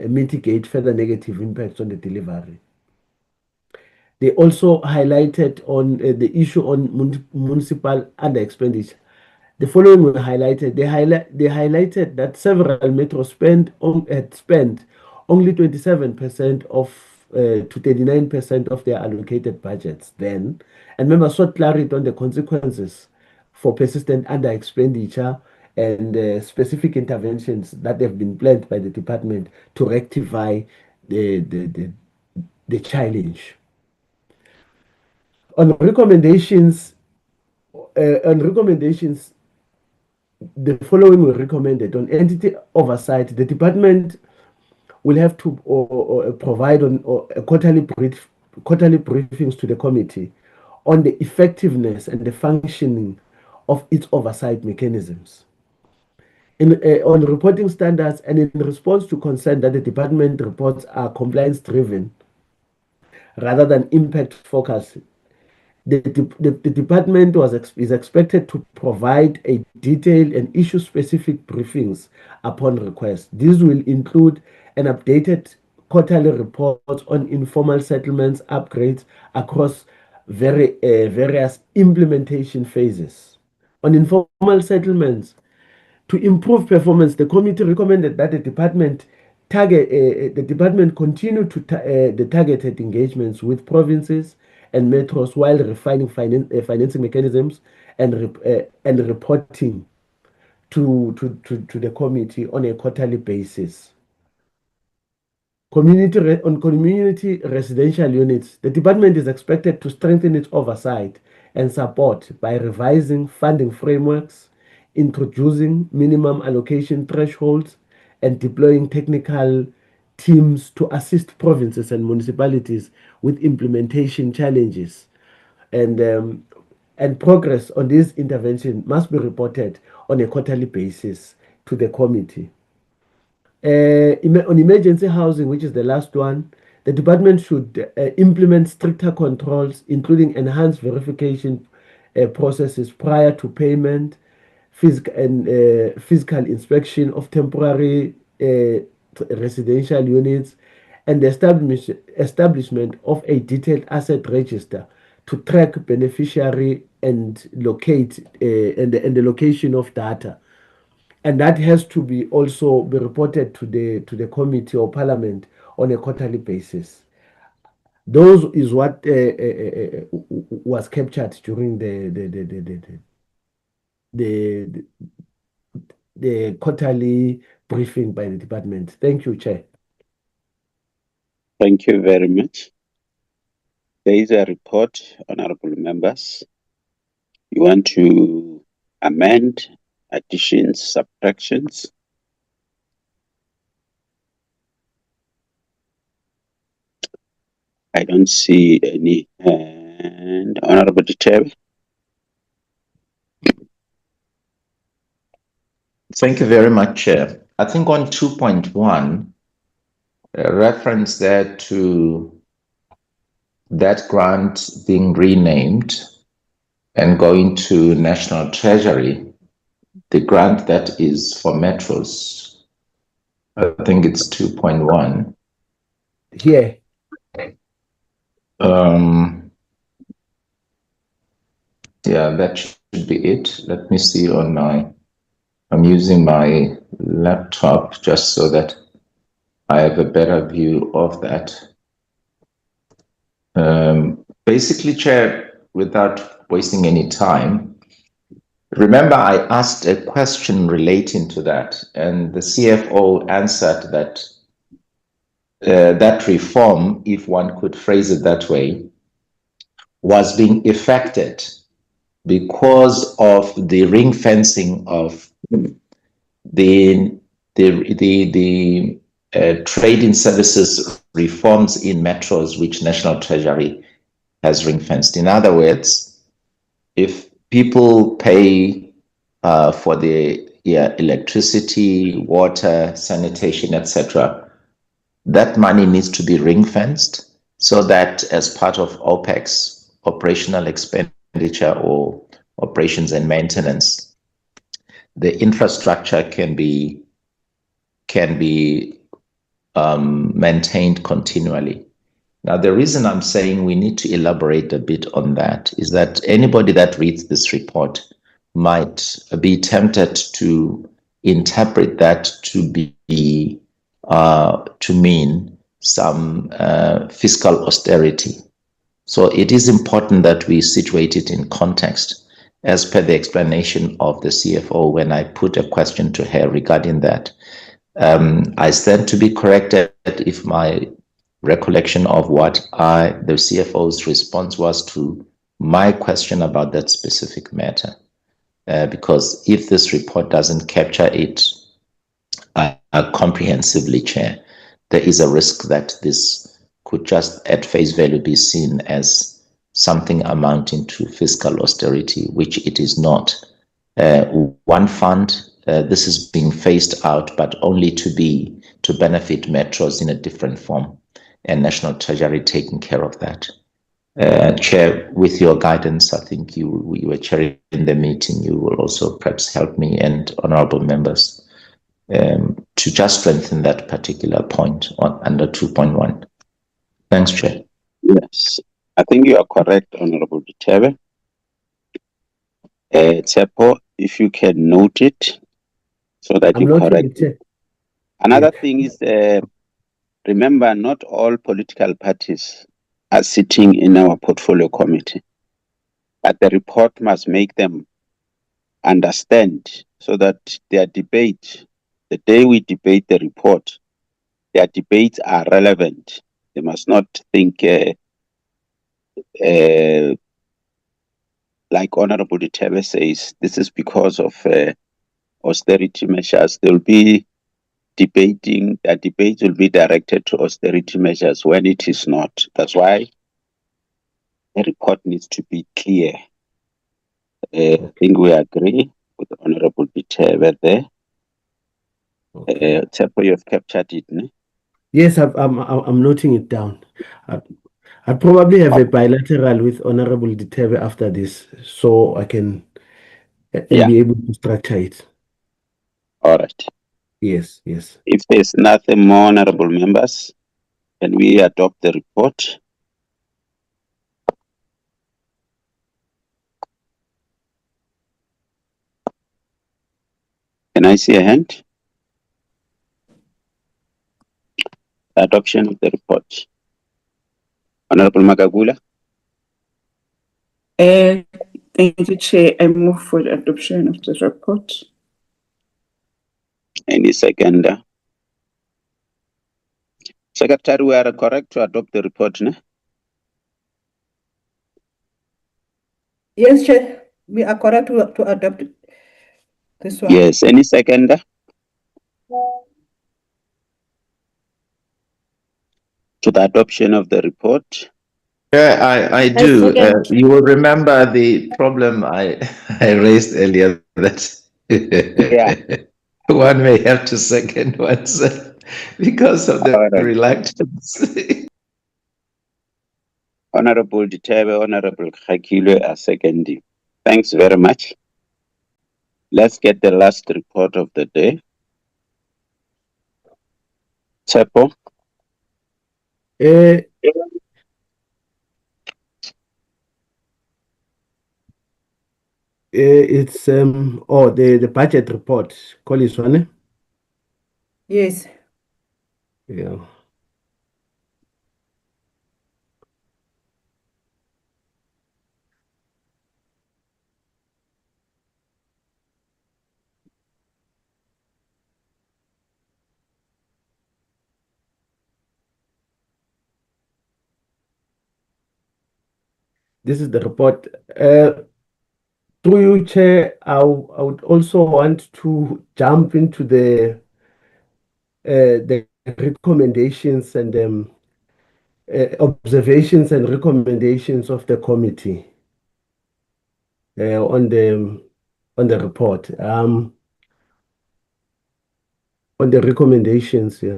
S7: mitigate further negative impacts on the delivery. They also highlighted on the issue on municipal under expenditure. The following were highlighted. They highlighted that several metros had spent only 27% to 39% of their allocated budgets then, and members sought clarity on the consequences for persistent under expenditure and specific interventions that have been planned by the department to rectify the challenge. On recommendations, the following were recommended. On entity oversight, the department will have to provide quarterly briefings to the committee on the effectiveness and the functioning of its oversight mechanisms. On reporting standards and in response to concern that the department reports are compliance driven rather than impact focused, the department is expected to provide a detailed and issue-specific briefings upon request. These will include an updated quarterly report on informal settlements upgrades across various implementation phases. On informal settlements, to improve performance, the committee recommended that the department continue the targeted engagements with provinces and metros while refining financing mechanisms and reporting to the committee on a quarterly basis. On community residential units, the department is expected to strengthen its oversight and support by revising funding frameworks, introducing minimum allocation thresholds, and deploying technical teams to assist provinces and municipalities with implementation challenges. And progress on this intervention must be reported on a quarterly basis to the committee. On emergency housing, which is the last one, the department should implement stricter controls, including enhanced verification processes prior to payment, physical inspection of temporary residential units, and the establishment of a detailed asset register to track beneficiary and locate and the location of data. And that has to be also be reported to the committee or parliament on a quarterly basis. Those is what was captured during the quarterly briefing by the department. Thank you, Chair.
S1: Thank you very much. There is a report, honorable members. You want to amend, additions, subtractions? I don't see any. And Honorable Chair.
S3: Thank you very much, Chair. I think on 2.1, reference there to that grant being renamed and going to National Treasury, the grant that is for metros. I think it's 2.1.
S7: Here.
S3: Yeah, that should be it. Let me see on my, I'm using my laptop just so that I have a better view of that. Basically, Chair, without wasting any time, remember I asked a question relating to that, and the CFO answered that that reform, if one could phrase it that way, was being effected because of the ring fencing of the trading services reforms in metros, which National Treasury has ring fenced. In other words, if people pay for the electricity, water, sanitation, etc., that money needs to be ring fenced so that as part of OPEX, operational expenditure or operations and maintenance, the infrastructure can be maintained continually. Now, the reason I'm saying we need to elaborate a bit on that is that anybody that reads this report might be tempted to interpret that to be to mean some fiscal austerity. So it is important that we situate it in context, as per the explanation of the CFO when I put a question to her regarding that. I stand to be corrected if my recollection of what the CFO's response was to my question about that specific matter. Because if this report doesn't capture it comprehensively, Chair, there is a risk that this could just at face value be seen as something amounting to fiscal austerity, which it is not. One fund, this is being phased out, but only to benefit metros in a different form, and National Treasury taking care of that. Chair, with your guidance, I think you were chairing the meeting. You will also perhaps help me and honourable members to just strengthen that particular point on under 2.1. Thanks, Chair.
S1: Yes, I think you are correct, Honorable Dutebe. Tsepo, if you can note it so that
S7: I'm
S1: you
S7: noting
S1: correct
S7: it.
S1: it. Another
S7: Yeah.
S1: thing is, remember, not all political parties are sitting in our portfolio committee, but the report must make them understand so that their debate, the day we debate the report, their debates are relevant. They must not think like Honorable Dutebe says, this is because of austerity measures. They'll be debating, their debate will be directed to austerity measures when it is not. That's why the report needs to be clear. I think we agree with Honorable Dutebe there.
S7: Okay.
S1: Tsepo, you have captured it, ne?
S7: Yes, I'm noting it down. I probably have a bilateral with Honorable Dutebe after this, so I can
S1: Yeah.
S7: be able to structure it.
S1: All right.
S7: Yes, yes.
S1: If there's nothing more, honorable members, can we adopt the report? Can I see a hand? Adoption of the report. Honorable Magagula?
S5: Thank you, Chair. I move for the adoption of the report.
S1: Any seconder? Secretary, we are correct to adopt the report, ne?
S2: Yes, Chair, we are correct to adopt this one.
S1: Yes, any seconder? To the adoption of the report.
S3: Yeah, I do. You will remember the problem I raised earlier that
S1: Yeah.
S3: one may have to second oneself because of the reluctance.
S1: Honorable Dutebe, Honorable Khakilwe are seconding. Thanks very much. Let's get the last report of the day. Tsepo?
S7: Uh, it's the budget report, Koliswane.
S2: Yes.
S7: Yeah. This is the report. Through you, Chair, I would also want to jump into the recommendations and observations and recommendations of the committee on the report. On the recommendations, yeah.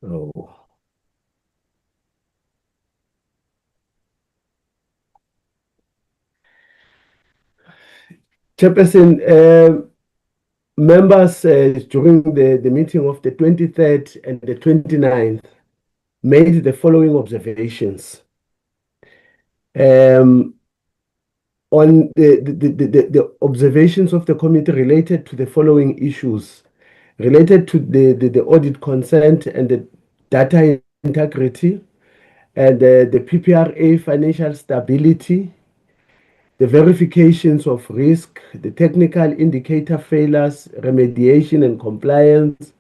S7: Oh. Chairperson, members during the meeting of the 23rd and the 29th made the following observations. On the observations of the committee related to the following issues, related to the audit consent and the data integrity, and the PPRA financial stability, the verifications of risk, the technical indicator failures, remediation and compliance,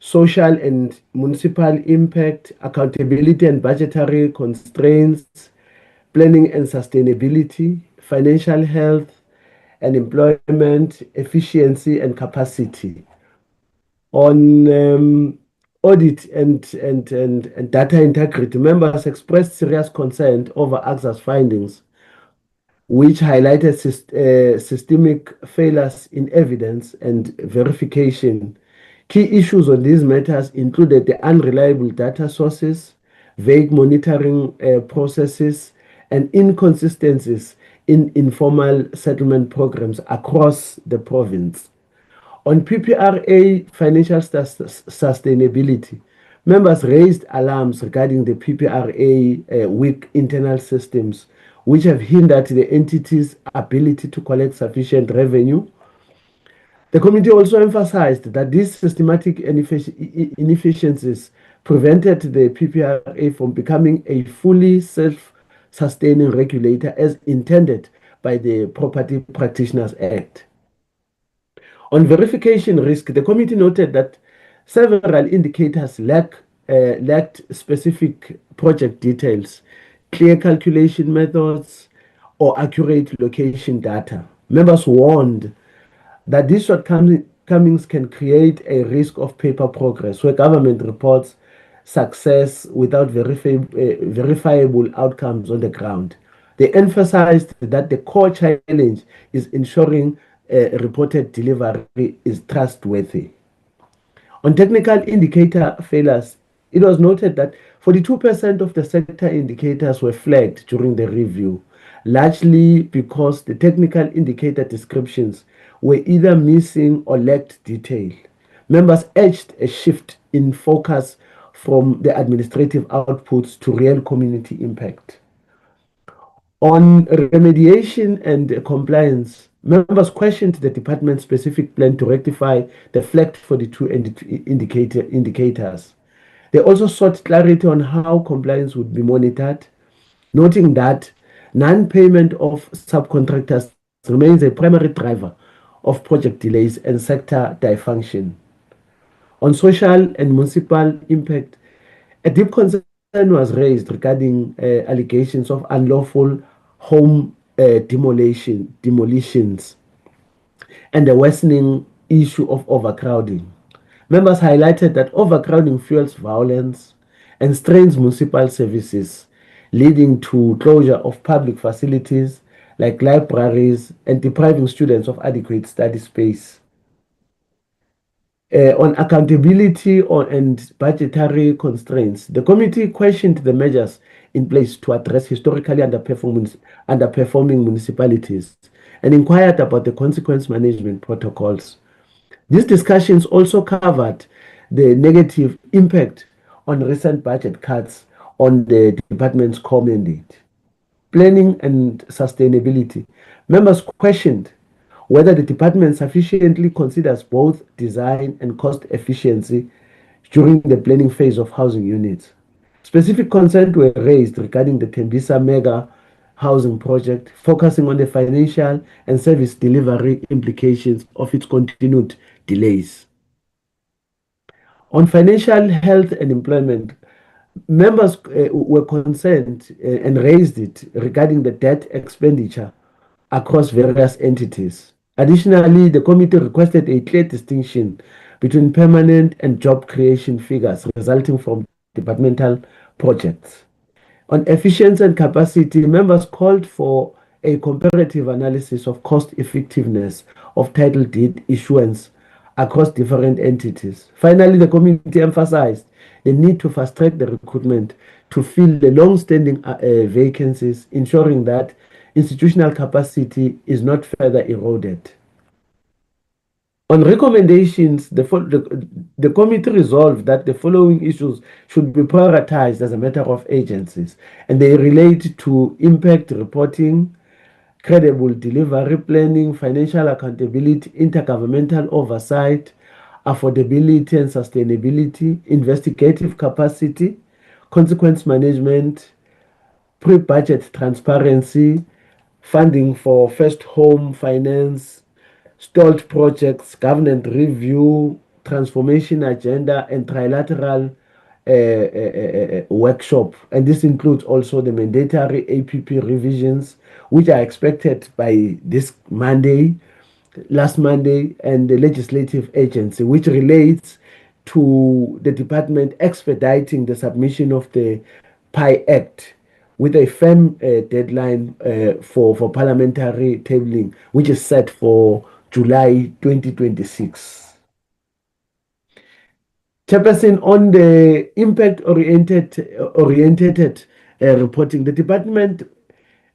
S7: social and municipal impact, accountability and budgetary constraints, planning and sustainability, financial health and employment, efficiency and capacity. On audit and data integrity, members expressed serious concern over AXA's findings, which highlighted systemic failures in evidence and verification. Key issues on these matters included the unreliable data sources, vague monitoring processes, and inconsistencies in informal settlement programs across the province. On PPRA financial sustainability, members raised alarms regarding the PPRA weak internal systems, which have hindered the entity's ability to collect sufficient revenue. The committee also emphasized that these systematic inefficiencies prevented the PPRA from becoming a fully self-sustaining regulator as intended by the Property Practitioners Act. On verification risk, the committee noted that several indicators lacked specific project details, clear calculation methods, or accurate location data. Members warned that these shortcomings can create a risk of paper progress where government reports success without verifiable outcomes on the ground. They emphasized that the core challenge is ensuring reported delivery is trustworthy. On technical indicator failures, it was noted that 42% of the sector indicators were flagged during the review, largely because the technical indicator descriptions were either missing or lacked detail. Members urged a shift in focus from the administrative outputs to real community impact. On remediation and compliance, members questioned the department's specific plan to rectify the flagged 42 indicators. They also sought clarity on how compliance would be monitored, noting that non-payment of subcontractors remains a primary driver of project delays and sector dysfunction. On social and municipal impact, a deep concern was raised regarding allegations of unlawful home demolitions and the worsening issue of overcrowding. Members highlighted that overcrowding fuels violence and strains municipal services, leading to closure of public facilities like libraries and depriving students of adequate study space. On accountability and budgetary constraints, the committee questioned the measures in place to address historically underperforming municipalities and inquired about the consequence management protocols. These discussions also covered the negative impact on recent budget cuts on the department's core mandate. Planning and sustainability. Members questioned whether the department sufficiently considers both design and cost efficiency during the planning phase of housing units. Specific concerns were raised regarding the Tembisa mega housing project, focusing on the financial and service delivery implications of its continued delays. On financial health and employment, members were concerned and raised it regarding the debt expenditure across various entities. Additionally, the committee requested a clear distinction between permanent and job creation figures resulting from departmental projects. On efficiency and capacity, members called for a comparative analysis of cost effectiveness of title deed issuance across different entities. Finally, the committee emphasized the need to fast track the recruitment to fill the long-standing vacancies, ensuring that institutional capacity is not further eroded. On recommendations, the committee resolved that the following issues should be prioritized as a matter of agencies, and they relate to impact reporting, credible delivery planning, financial accountability, intergovernmental oversight, affordability and sustainability, investigative capacity, consequence management, pre-budget transparency, funding for first home finance, stalled projects, governance review, transformation agenda, and trilateral workshop. And this includes also the mandatory APP revisions, which are expected by this Monday, last Monday, and the legislative agency, which relates to the department expediting the submission of the PI Act with a firm deadline for parliamentary tabling, which is set for July 2026. Chairperson, on the impact-oriented reporting, the department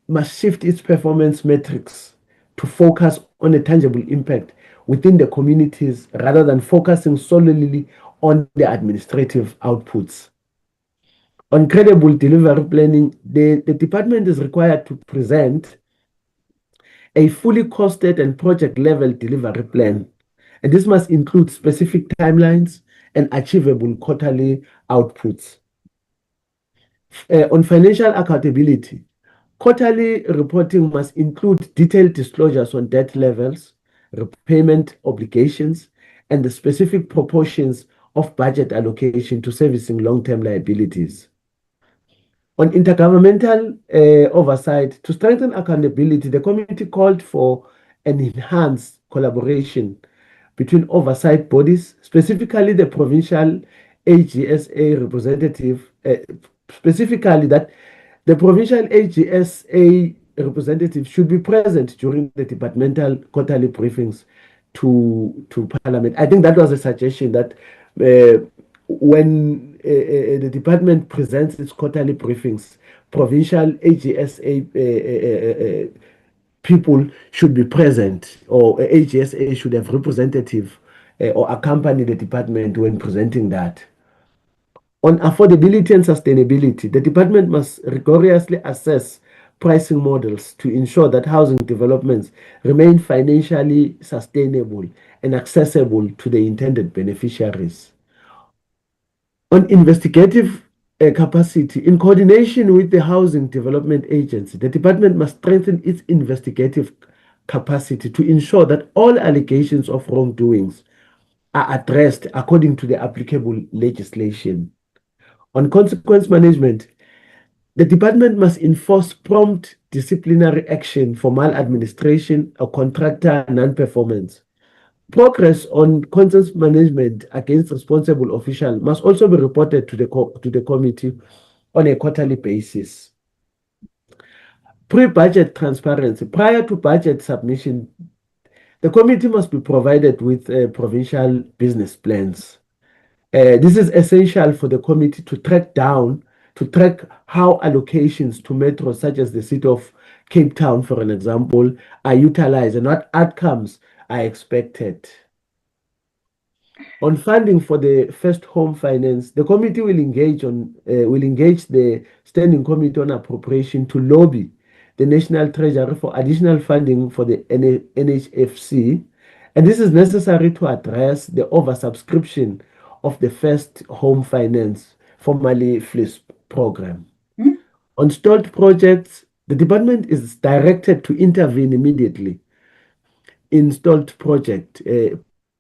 S7: must shift its performance metrics to focus on a tangible impact within the communities rather than focusing solely on the administrative outputs. On credible delivery planning, the department is required to present a fully costed and project level delivery plan. And this must include specific timelines and achievable quarterly outputs. On financial accountability, quarterly reporting must include detailed disclosures on debt levels, repayment obligations, and the specific proportions of budget allocation to servicing long-term liabilities. On intergovernmental oversight, to strengthen accountability, the committee called for an enhanced collaboration between oversight bodies, specifically the provincial AGSA representative, specifically that the provincial AGSA representative should be present during the departmental quarterly briefings to Parliament. I think that was a suggestion that when the department presents its quarterly briefings, provincial AGSA people should be present, or AGSA should have representative or accompany the department when presenting that. On affordability and sustainability, the department must rigorously assess pricing models to ensure that housing developments remain financially sustainable and accessible to the intended beneficiaries. On investigative capacity, in coordination with the Housing Development Agency, the department must strengthen its investigative capacity to ensure that all allegations of wrongdoings are addressed according to the applicable legislation. On consequence management, the department must enforce prompt disciplinary action for maladministration or contractor non-performance. Progress on consequence management against responsible officials must also be reported to the committee on a quarterly basis. Pre-budget transparency. Prior to budget submission, the committee must be provided with provincial business plans. This is essential for the committee to track how allocations to metros such as the city of Cape Town, for an example, are utilized and what outcomes are expected. On funding for the first home finance, the committee will engage the Standing Committee on Appropriation to lobby the National Treasury for additional funding for the NHFC, and this is necessary to address the oversubscription of the first home finance, formerly FLISP program. On stalled projects, the department is directed to intervene immediately in stalled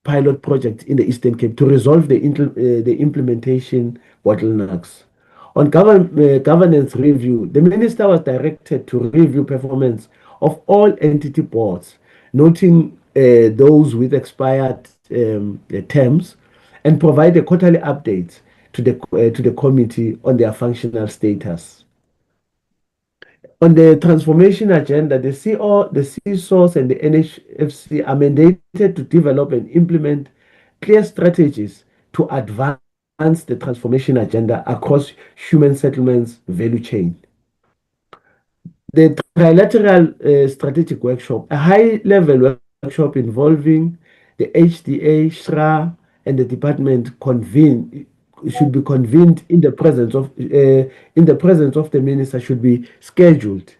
S7: pilot project in the Eastern Cape to resolve the implementation bottlenecks. On governance review, the minister was directed to review performance of all entity boards, noting those with expired terms, and provide a quarterly update to the committee on their functional status. On the transformation agenda, the CSOs and the NHFC are mandated to develop and implement clear strategies to advance the transformation agenda across human settlements value chain. The trilateral strategic workshop, a high-level workshop involving the HDA, SHRA, and the department should be convened in the presence of the minister, should be scheduled.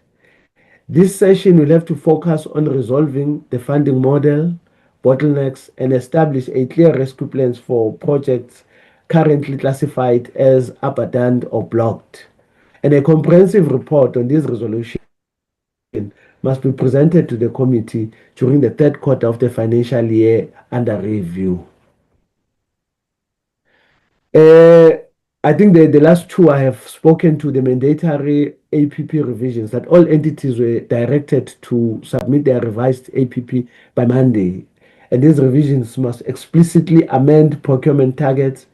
S7: This session will have to focus on resolving the funding model, bottlenecks, and establish a clear rescue plans for projects currently classified as abandoned or blocked. And a comprehensive report on this resolution must be presented to the committee during the third quarter of the financial year under review. I think the last two I have spoken to the mandatory APP revisions that all entities were directed to submit their revised APP by Monday. And these revisions must explicitly amend procurement targets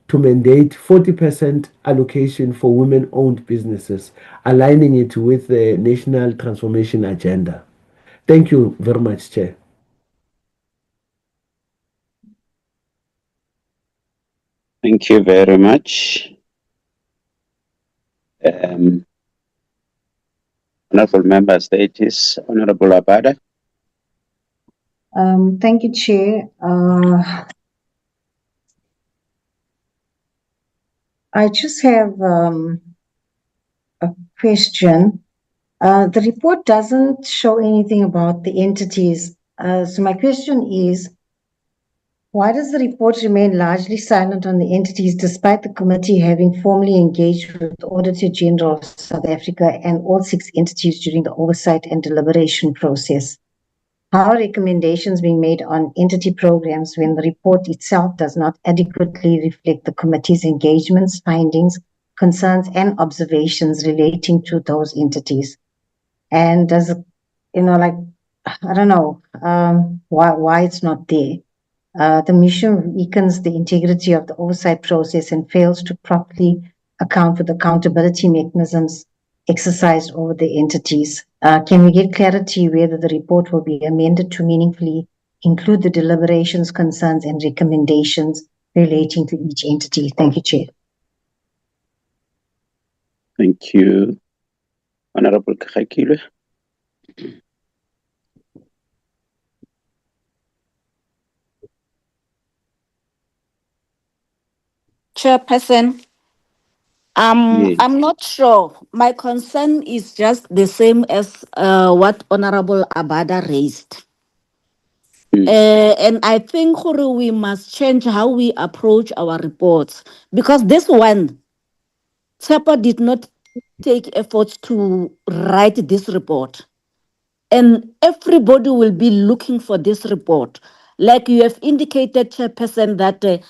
S7: to mandate 40% allocation for women-owned businesses, aligning it with the National Transformation Agenda. Thank you very much, Chair.
S1: Thank you very much. Honorable Member States, Honorable Abada.
S4: Thank you, Chair. I just have a question. The report doesn't show anything about the entities. So my question is, why does the report remain largely silent on the entities despite the committee having formally engaged with the Auditor General of South Africa and all 6 entities during the oversight and deliberation process? How are recommendations being made on entity programs when the report itself does not adequately reflect the committee's engagements, findings, concerns, and observations relating to those entities? And does, I don't know why it's not there. The mission weakens the integrity of the oversight process and fails to properly account for the accountability mechanisms exercised over the entities. Can we get clarity whether the report will be amended to meaningfully include the deliberations, concerns, and recommendations relating to each entity? Thank you, Chair.
S1: Thank you. Honorable Kakile.
S6: Chairperson,
S1: Yes.
S6: I'm not sure. My concern is just the same as what Honorable Abada raised. And I think we must change how we approach our reports, because this one, Tshepo did not take efforts to write this report. And everybody will be looking for this report. Like you have indicated, Chairperson, that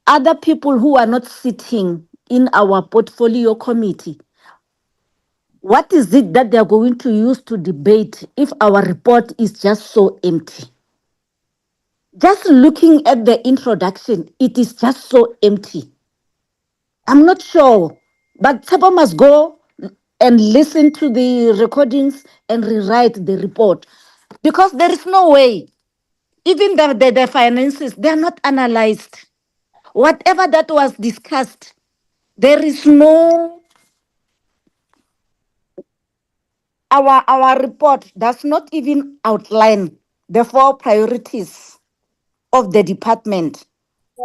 S6: other people who are not sitting in our portfolio committee, what is it that they're going to use to debate if our report is just so empty? Just looking at the introduction, it is just so empty. I'm not sure, but Tshepo must go and listen to the recordings and rewrite the report, because there is no way. Even the finances, they're not analyzed. Whatever that was discussed, there is no, our report does not even outline the 4 priorities of the department.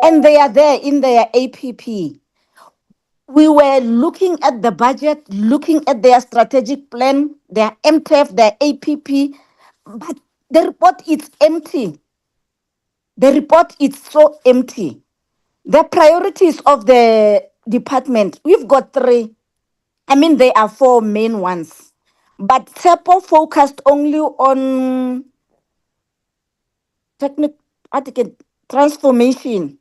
S6: and they are there in their APP. We were looking at the budget, looking at their strategic plan, their MTF, their APP, but the report is empty. The report is so empty. The priorities of the department, we've got three. I mean, there are four main ones. But SEPO focused only on technical transformation.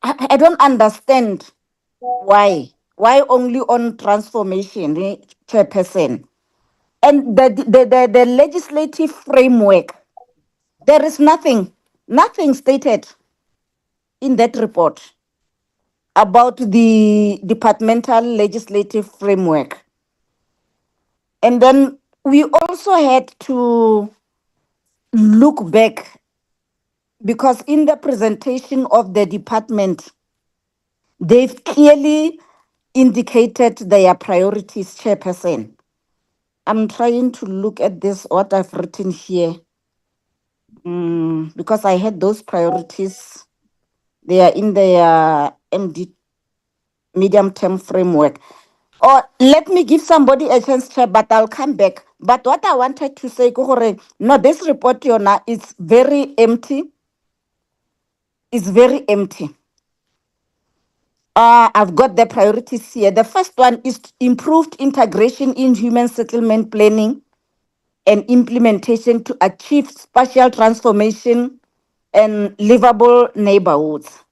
S6: I don't understand why. Why only on transformation, Chairperson? And the legislative framework, there is nothing stated in that report about the departmental legislative framework. And then we also had to look back because in the presentation of the department, they've clearly indicated their priorities, Chairperson. I'm trying to look at this, what I've written here, because I had those priorities. They are in their MD medium term framework. Or let me give somebody a chance, Chair, but I'll come back. But what I wanted to say, no, this report, Yona, is very empty. It's very empty. I've got the priorities here. The first one is improved integration in human settlement planning and implementation to achieve spatial transformation and livable neighborhoods.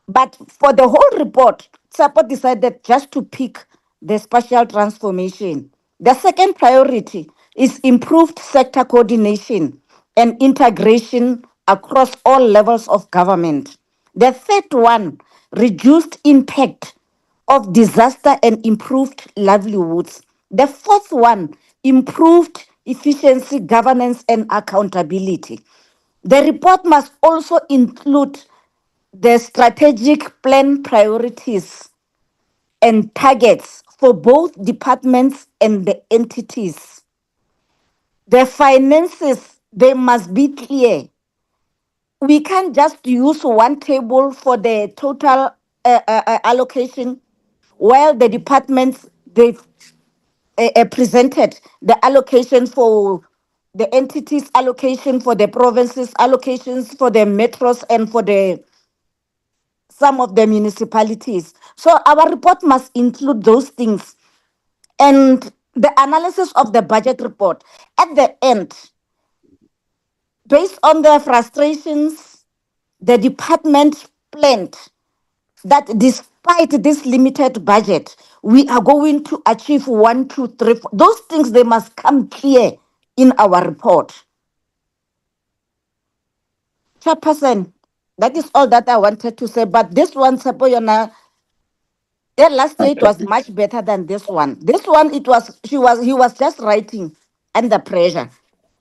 S6: But for the whole report, SAPO decided just to pick the spatial transformation. The second priority is improved sector coordination and integration across all levels of government. The third one, reduced impact of disaster and improved livelihoods. The fourth one, improved efficiency, governance, and accountability. The report must also include the strategic plan priorities and targets for both departments and the entities. The finances, they must be clear. We can't just use one table for the total allocation while the departments, they've presented the allocation for the entities, allocation for the provinces, allocations for the metros and for the some of the municipalities. So our report must include those things. And the analysis of the budget report at the end, based on the frustrations, the department planned that despite this limited budget, we are going to achieve one, two, three, four. Those things, they must come clear in our report. Chairperson, that is all that I wanted to say. But this one, Sapoyana, yeah, last year it
S1: Okay.
S6: was much better than this one. This one, he was just writing under pressure.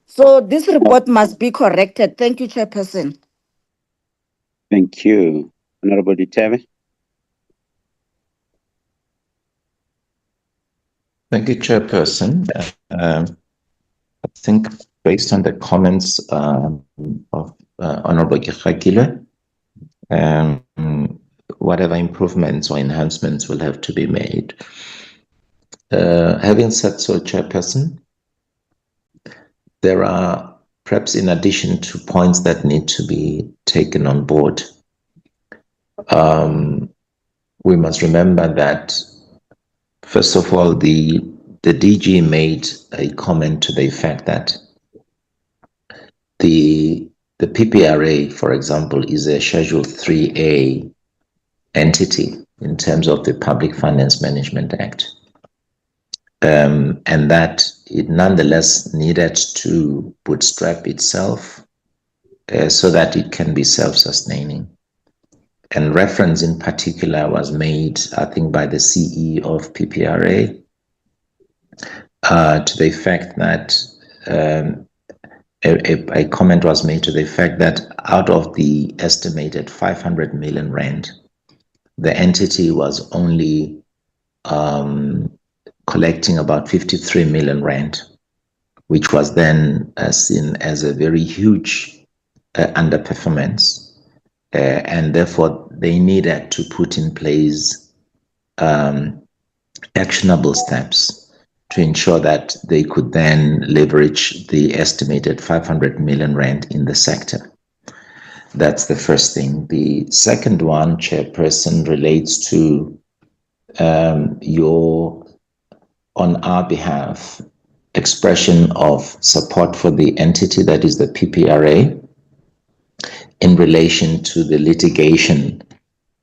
S6: So this report must be corrected. Thank you, Chairperson.
S1: Thank you. Honorable Diteve.
S3: Thank you, Chairperson. I think based on the comments of Honorable Gihakile, whatever improvements or enhancements will have to be made. Having said so, Chairperson, there are perhaps in addition to points that need to be taken on board, we must remember that, first of all, the DG made a comment to the effect that the PPRA, for example, is a Schedule 3A entity in terms of the Public Finance Management Act, and that it nonetheless needed to bootstrap itself so that it can be self-sustaining. And reference in particular was made, I think, by the CE of PPRA to the effect that a comment was made to the effect that out of the estimated 500 million rand, the entity was only collecting about 53 million rand, which was then seen as a very huge underperformance. and therefore they needed to put in place actionable steps to ensure that they could then leverage the estimated 500 million rand in the sector. That's the first thing. The second one, Chairperson, relates to your, on our behalf, expression of support for the entity that is the PPRA in relation to the litigation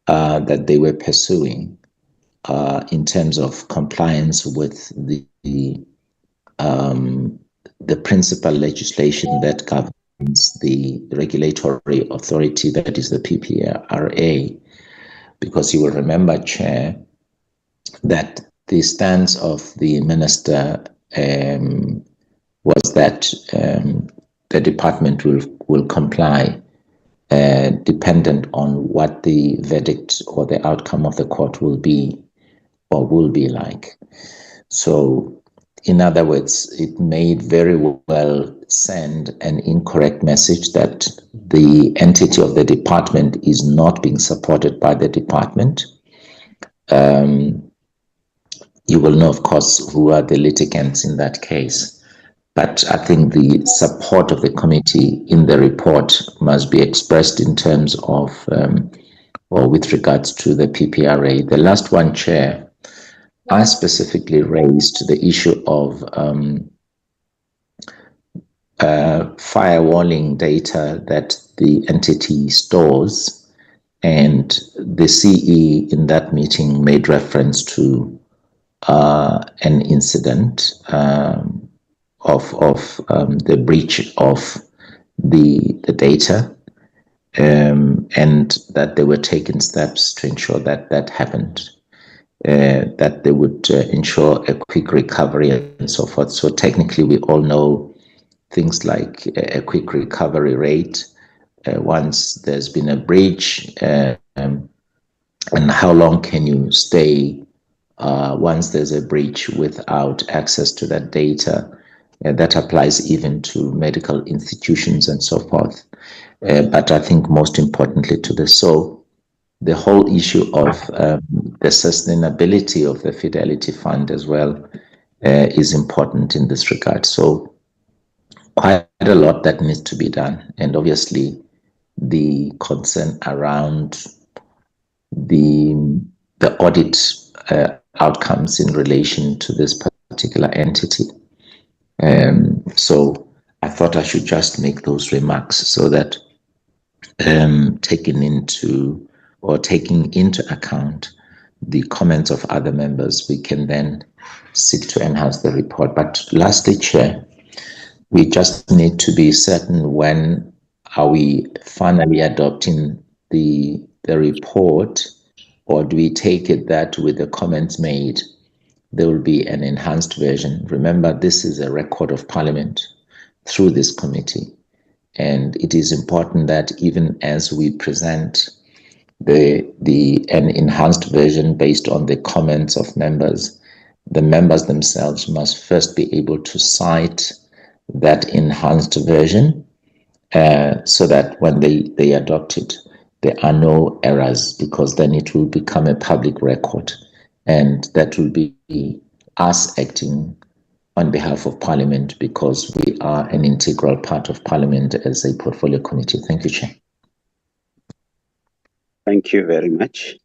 S3: that they were pursuing in terms of compliance with the principal legislation that governs the regulatory authority that is the PPRA. Because you will remember, Chair, that the stance of the minister was that the department will comply dependent on what the verdict or the outcome of the court will be or will be like. So, in other words, it may very well send an incorrect message that the entity of the department is not being supported by the department. You will know, of course, who are the litigants in that case. But I think the support of the committee in the report must be expressed in terms of, or with regards to the PPRA. The last one, Chair, I specifically raised the issue of firewalling data that the entity stores, and the CE in that meeting made reference to an incident of the breach of the data, and that they were taking steps to ensure that that happened, that they would ensure a quick recovery and so forth. So technically, we all know things like a quick recovery rate once there's been a breach, and how long can you stay once there's a breach without access to that data. That applies even to medical institutions and so forth. But I think most importantly to this, so the whole issue of the sustainability of the Fidelity Fund as well is important in this regard. So quite a lot that needs to be done. And obviously the concern around the audit outcomes in relation to this particular entity. So I thought I should just make those remarks so that taking into account the comments of other members, we can then seek to enhance the report. But lastly, Chair, we just need to be certain when are we finally adopting the report, or do we take it that with the comments made, there will be an enhanced version? Remember, this is a record of Parliament through this committee. And it is important that even as we present an enhanced version based on the comments of members, the members themselves must first be able to cite that enhanced version so that when they adopt it, there are no errors, because then it will become a public record, and that will be us acting on behalf of Parliament, because we are an integral part of Parliament as a portfolio committee. Thank you, Chair.
S1: Thank you very much.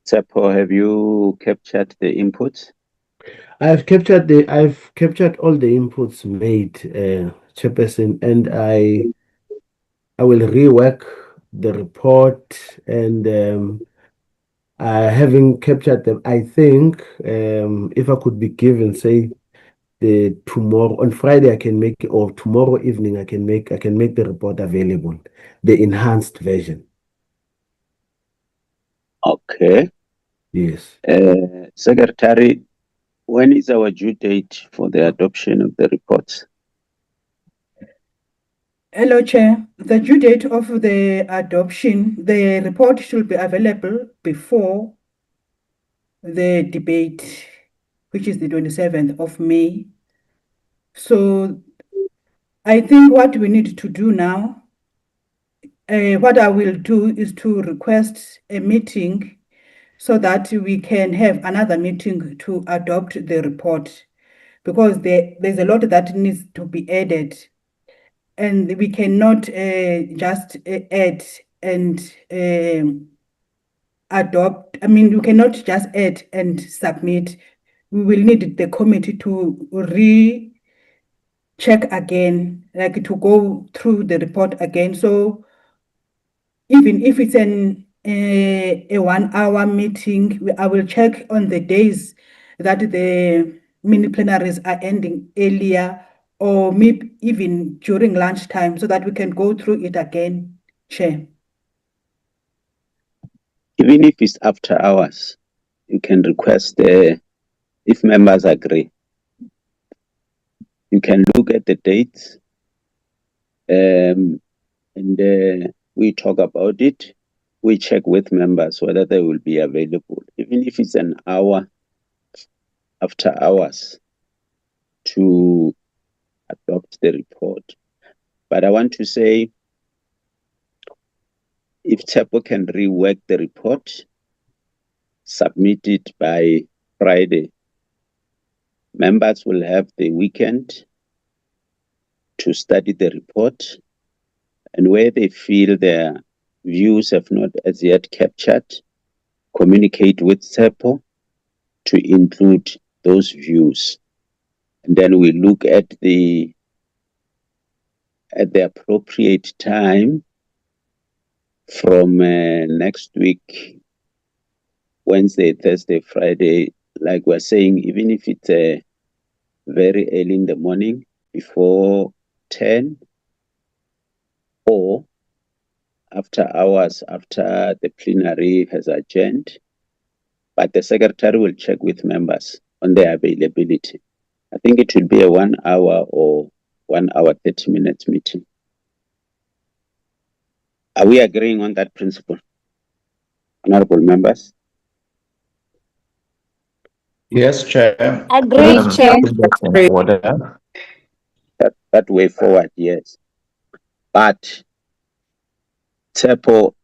S1: Tsepo, have you captured the inputs?
S7: I've captured all the inputs made, Chairperson, and I will rework the report, and having captured them, I think if I could be given, say, the tomorrow on Friday, I can make, or tomorrow evening, I can make the report available, the enhanced version.
S1: Okay.
S7: Yes.
S1: Secretary, when is our due date for the adoption of the reports?
S2: Hello, Chair. The due date of the adoption, the report should be available before the debate, which is the 27th of May. So I think what we need to do now what I will do is to request a meeting so that we can have another meeting to adopt the report, because there's a lot that needs to be added, and we cannot just add and adopt. I mean, you cannot just add and submit. We will need the committee to recheck again, like to go through the report again. So even if it's a 1 hour meeting, I will check on the days that the mini plenaries are ending earlier, or maybe even during lunchtime, so that we can go through it again, Chair.
S1: Even if it's after hours, you can request, if members agree, you can look at the dates, and we talk about it. We check with members whether they will be available, even if it's an hour after hours, to adopt the report. But I want to say, if TEPO can rework the report, submit it by Friday, members will have the weekend to study the report, and where they feel their views have not as yet captured, communicate with TEPO to include those views. And then we look at the appropriate time from next week, Wednesday, Thursday, Friday, like we're saying, even if it's very early in the morning, before 10, or after hours, after the plenary has adjourned, but the secretary will check with members on their availability. I think it will be a 1 hour or 1 hour, 30 minutes meeting. Are we agreeing on that principle, honorable members?
S3: Yes, Chair.
S6: Agreed,
S4: Yes,
S6: Chair.
S4: Chair.
S3: Put that in order.
S1: That way forward, yes. But TEPO,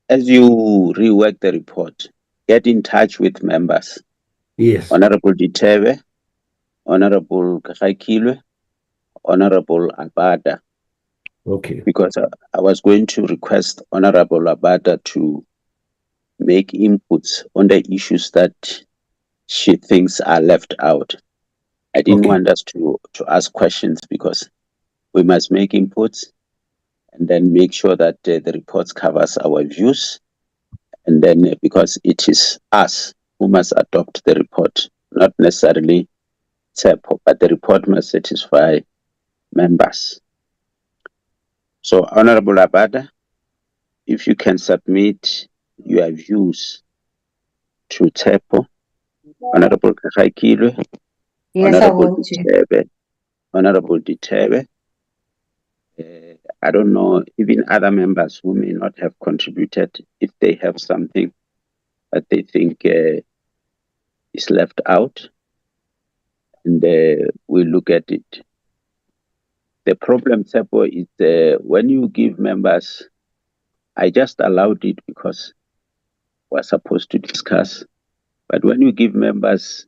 S1: as you rework the report, get in touch with members.
S7: Yes.
S1: Honorable Ditebe, Honorable Kakhaikilwe, Honorable Abada,
S7: Okay.
S1: because I was going to request Honorable Abada to make inputs on the issues that she thinks are left out. I didn't
S7: Okay.
S1: want us to ask questions, because we must make inputs and then make sure that the report covers our views. And then because it is us who must adopt the report, not necessarily TEPO, but the report must satisfy members. So, Honorable Abada, if you can submit your views to TEPO, Honorable Kakhaikilwe,
S4: Yes, I will, Chair.
S1: Honorable Ditebe, I don't know, even other members who may not have contributed, if they have something that they think is left out, and we look at it. The problem, Tsepo, is when you give members, I just allowed it because we're supposed to discuss, but when you give members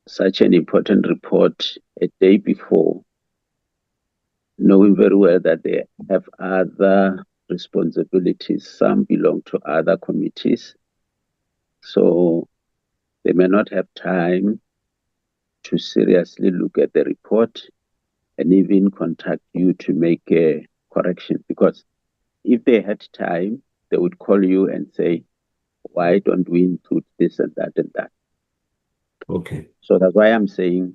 S1: such an important report a day before, knowing very well that they have other responsibilities, some belong to other committees, so they may not have time to seriously look at the report and even contact you to make a correction. Because if they had time, they would call you and say, why don't we include this and that and that?
S7: Okay.
S1: So that's why I'm saying,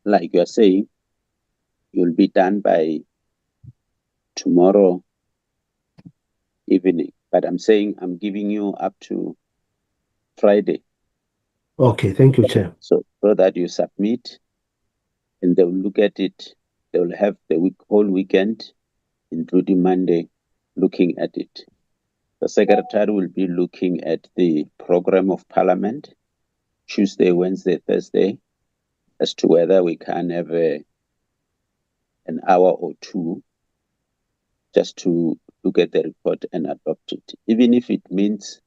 S1: like you're saying, you'll be done by tomorrow evening. But I'm saying I'm giving you up to Friday.
S7: Okay. Thank you, Chair.
S1: So that you submit and they'll look at it. They'll have the whole weekend, including Monday, looking at it. The secretary will be looking at the program of Parliament, Tuesday, Wednesday, Thursday, as to whether we can have an hour or two just to look at the report and adopt it, even if it means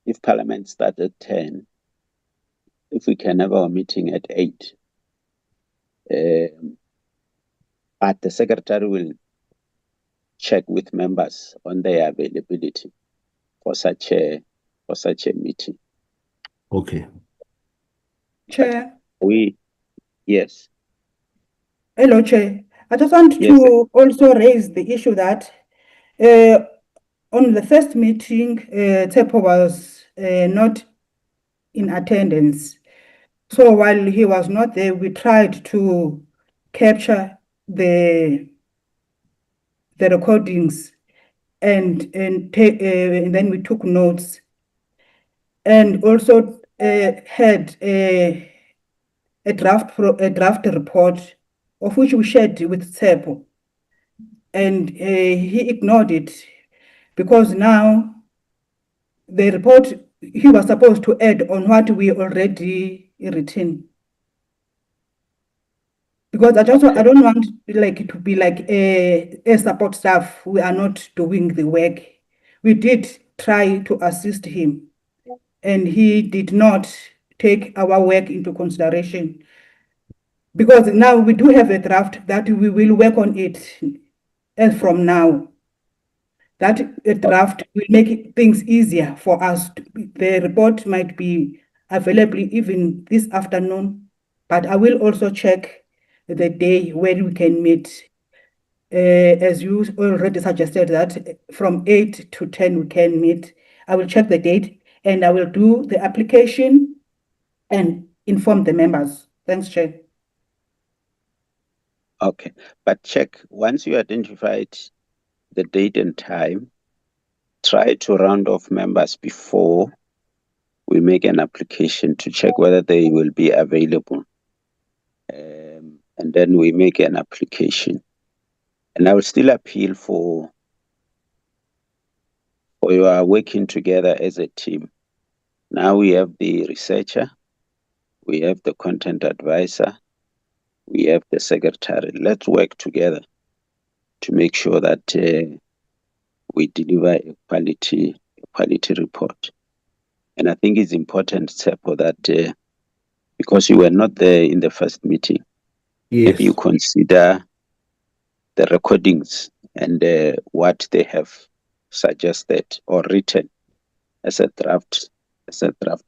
S1: if Parliament starts at 10, if we can have our meeting at 8. But the Secretary will check with members on their availability for such a meeting.
S7: Okay.
S2: Chair.
S1: Yes.
S2: Hello, Chair. I just want
S1: Yes.
S2: to also raise the issue that on the first meeting, Tsepo was not in attendance. So while he was not there, we tried to capture the recordings and then we took notes and also had a draft report of which we shared with Tsepo, and he ignored it because now the report he was supposed to add on what we already written. Because I don't want like it to be like a support staff. We are not doing the work. We did try to assist him, and he did not take our work into consideration. Because now we do have a draft that we will work on it as from now. That draft will make things easier for us. The report might be available even this afternoon, but I will also check the day when we can meet. As you already suggested that from 8 to 10 we can meet. I will check the date and I will do the application and inform the members. Thanks, Chair.
S1: Okay, but check once you identified the date and time, try to round off members before we make an application to check whether they will be available. And then we make an application. And I will still appeal for your working together as a team. Now we have the researcher, we have the content advisor, we have the secretary. Let's work together to make sure that we deliver a quality report. And I think it's important, Tsepo, that because you were not there in the first meeting,
S7: Yes.
S1: maybe you consider the recordings and what they have suggested or written as a draft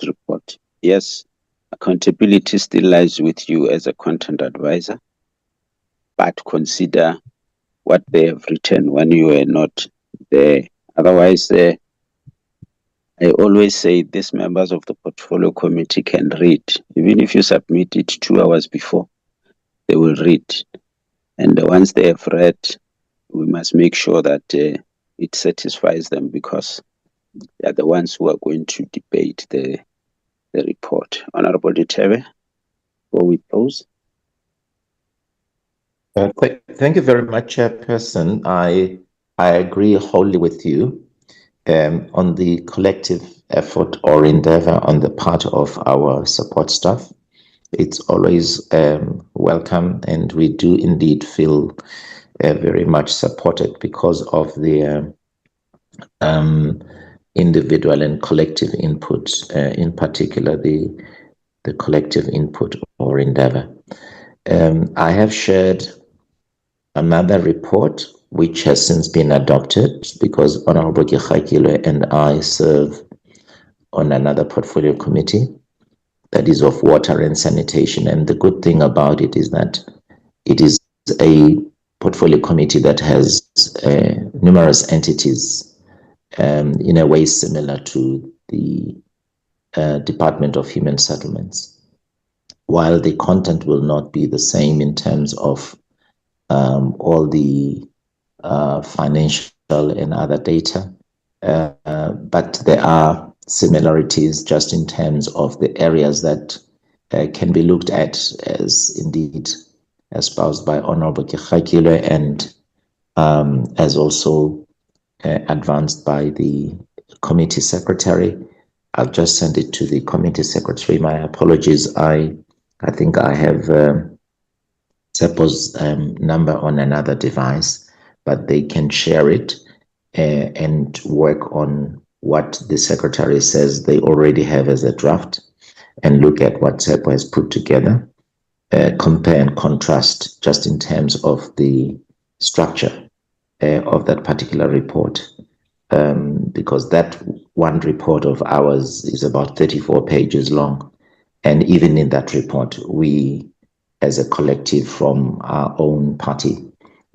S1: report. Yes, accountability still lies with you as a content advisor, but consider what they have written when you were not there. Otherwise, I always say these members of the portfolio committee can read. Even if you submit it 2 hours before, they will read. And once they have read, we must make sure that it satisfies them because they are the ones who are going to debate the report. Honorable Ditebe, before we close.
S3: Thank you very much, Chairperson. I agree wholly with you on the collective effort or endeavor on the part of our support staff. It's always welcome, and we do indeed feel very much supported because of the individual and collective input, in particular the collective input or endeavor. I have shared another report which has since been adopted because Honorable Gekakile and I serve on another portfolio committee that is of water and sanitation. And the good thing about it is that it is a portfolio committee that has numerous entities in a way similar to the Department of Human Settlements. While the content will not be the same in terms of all the financial and other data, but there are similarities just in terms of the areas that can be looked at as indeed espoused by Honorable Kekakile and as also advanced by the committee secretary. I've just sent it to the committee secretary. My apologies. I think I have Tsepo's number on another device, but they can share it. and work on what the secretary says they already have as a draft and look at what SEPO has put together, compare and contrast just in terms of the structure of that particular report. Because that one report of ours is about 34 pages long. And even in that report, we, as a collective from our own party,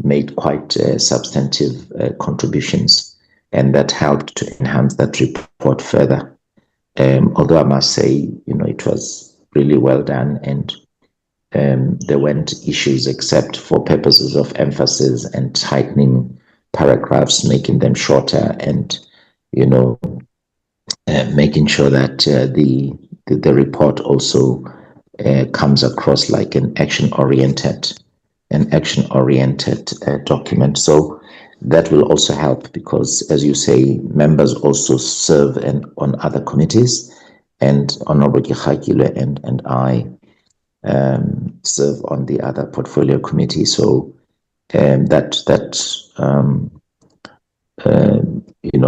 S3: made quite substantive contributions, and that helped to enhance that report further. Although I must say, it was really well done, and there weren't issues except for purposes of emphasis and tightening paragraphs, making them shorter, and making sure that the report also comes across like an action-oriented document. So that will also help because, as you say, members also serve on other committees, and Honorable Kihakile and I serve on the other portfolio committee. So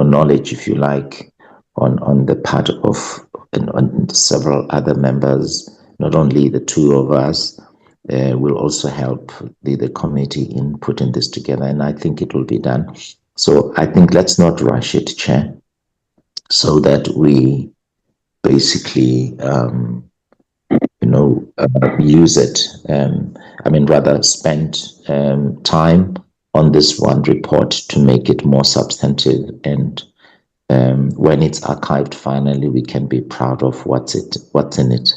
S3: knowledge, if you like, on the part of on several other members, not only the two of us, will also help the committee in putting this together, and I think it will be done. So I think let's not rush it, Chair, so that we basically use it. Rather spend time on this one report to make it more substantive, and when it's archived, finally, we can be proud of what's in it.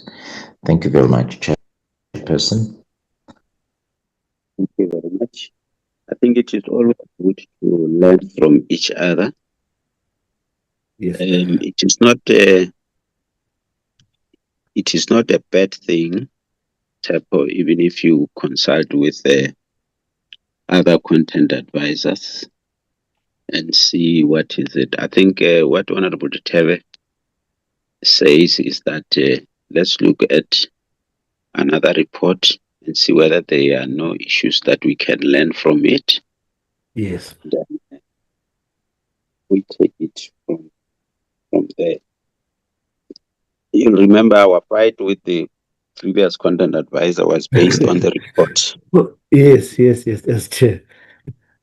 S3: Thank you very much, Chairperson.
S1: Thank you very much. I think it is always good to learn from each other.
S7: Yes.
S1: It is not a bad thing, Tapo, even if you consult with other content advisors and see what is it. I think what Honorable Tebe says is that let's look at another report and see whether there are no issues that we can learn from it.
S7: Yes.
S1: Then we take it from there. You remember our fight with the previous content advisor was based on the report.
S7: Yes, Chair.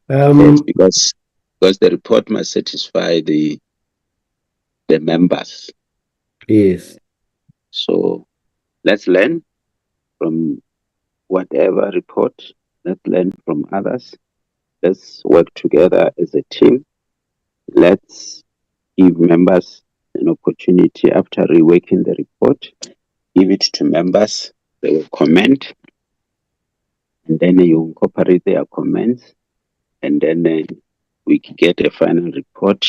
S1: Yes, because the report must satisfy the members.
S7: Yes.
S1: So let's learn from whatever report. Let's learn from others. Let's work together as a team. Let's give members an opportunity after reworking the report. Give it to members. They will comment. And then you incorporate their comments. And then we get a final report.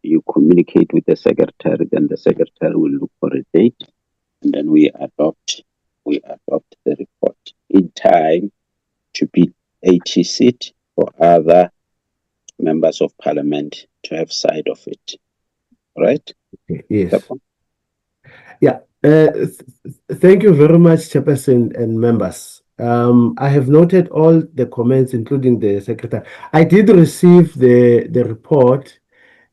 S1: You communicate with the secretary. Then the secretary will look for a date. And then we adopt the report in time to be 80 seat for other members of parliament to have sight of it. All right?
S7: Yes. Yeah. Thank you very much, Chairperson and members. I have noted all the comments, including the secretary. I did receive the report,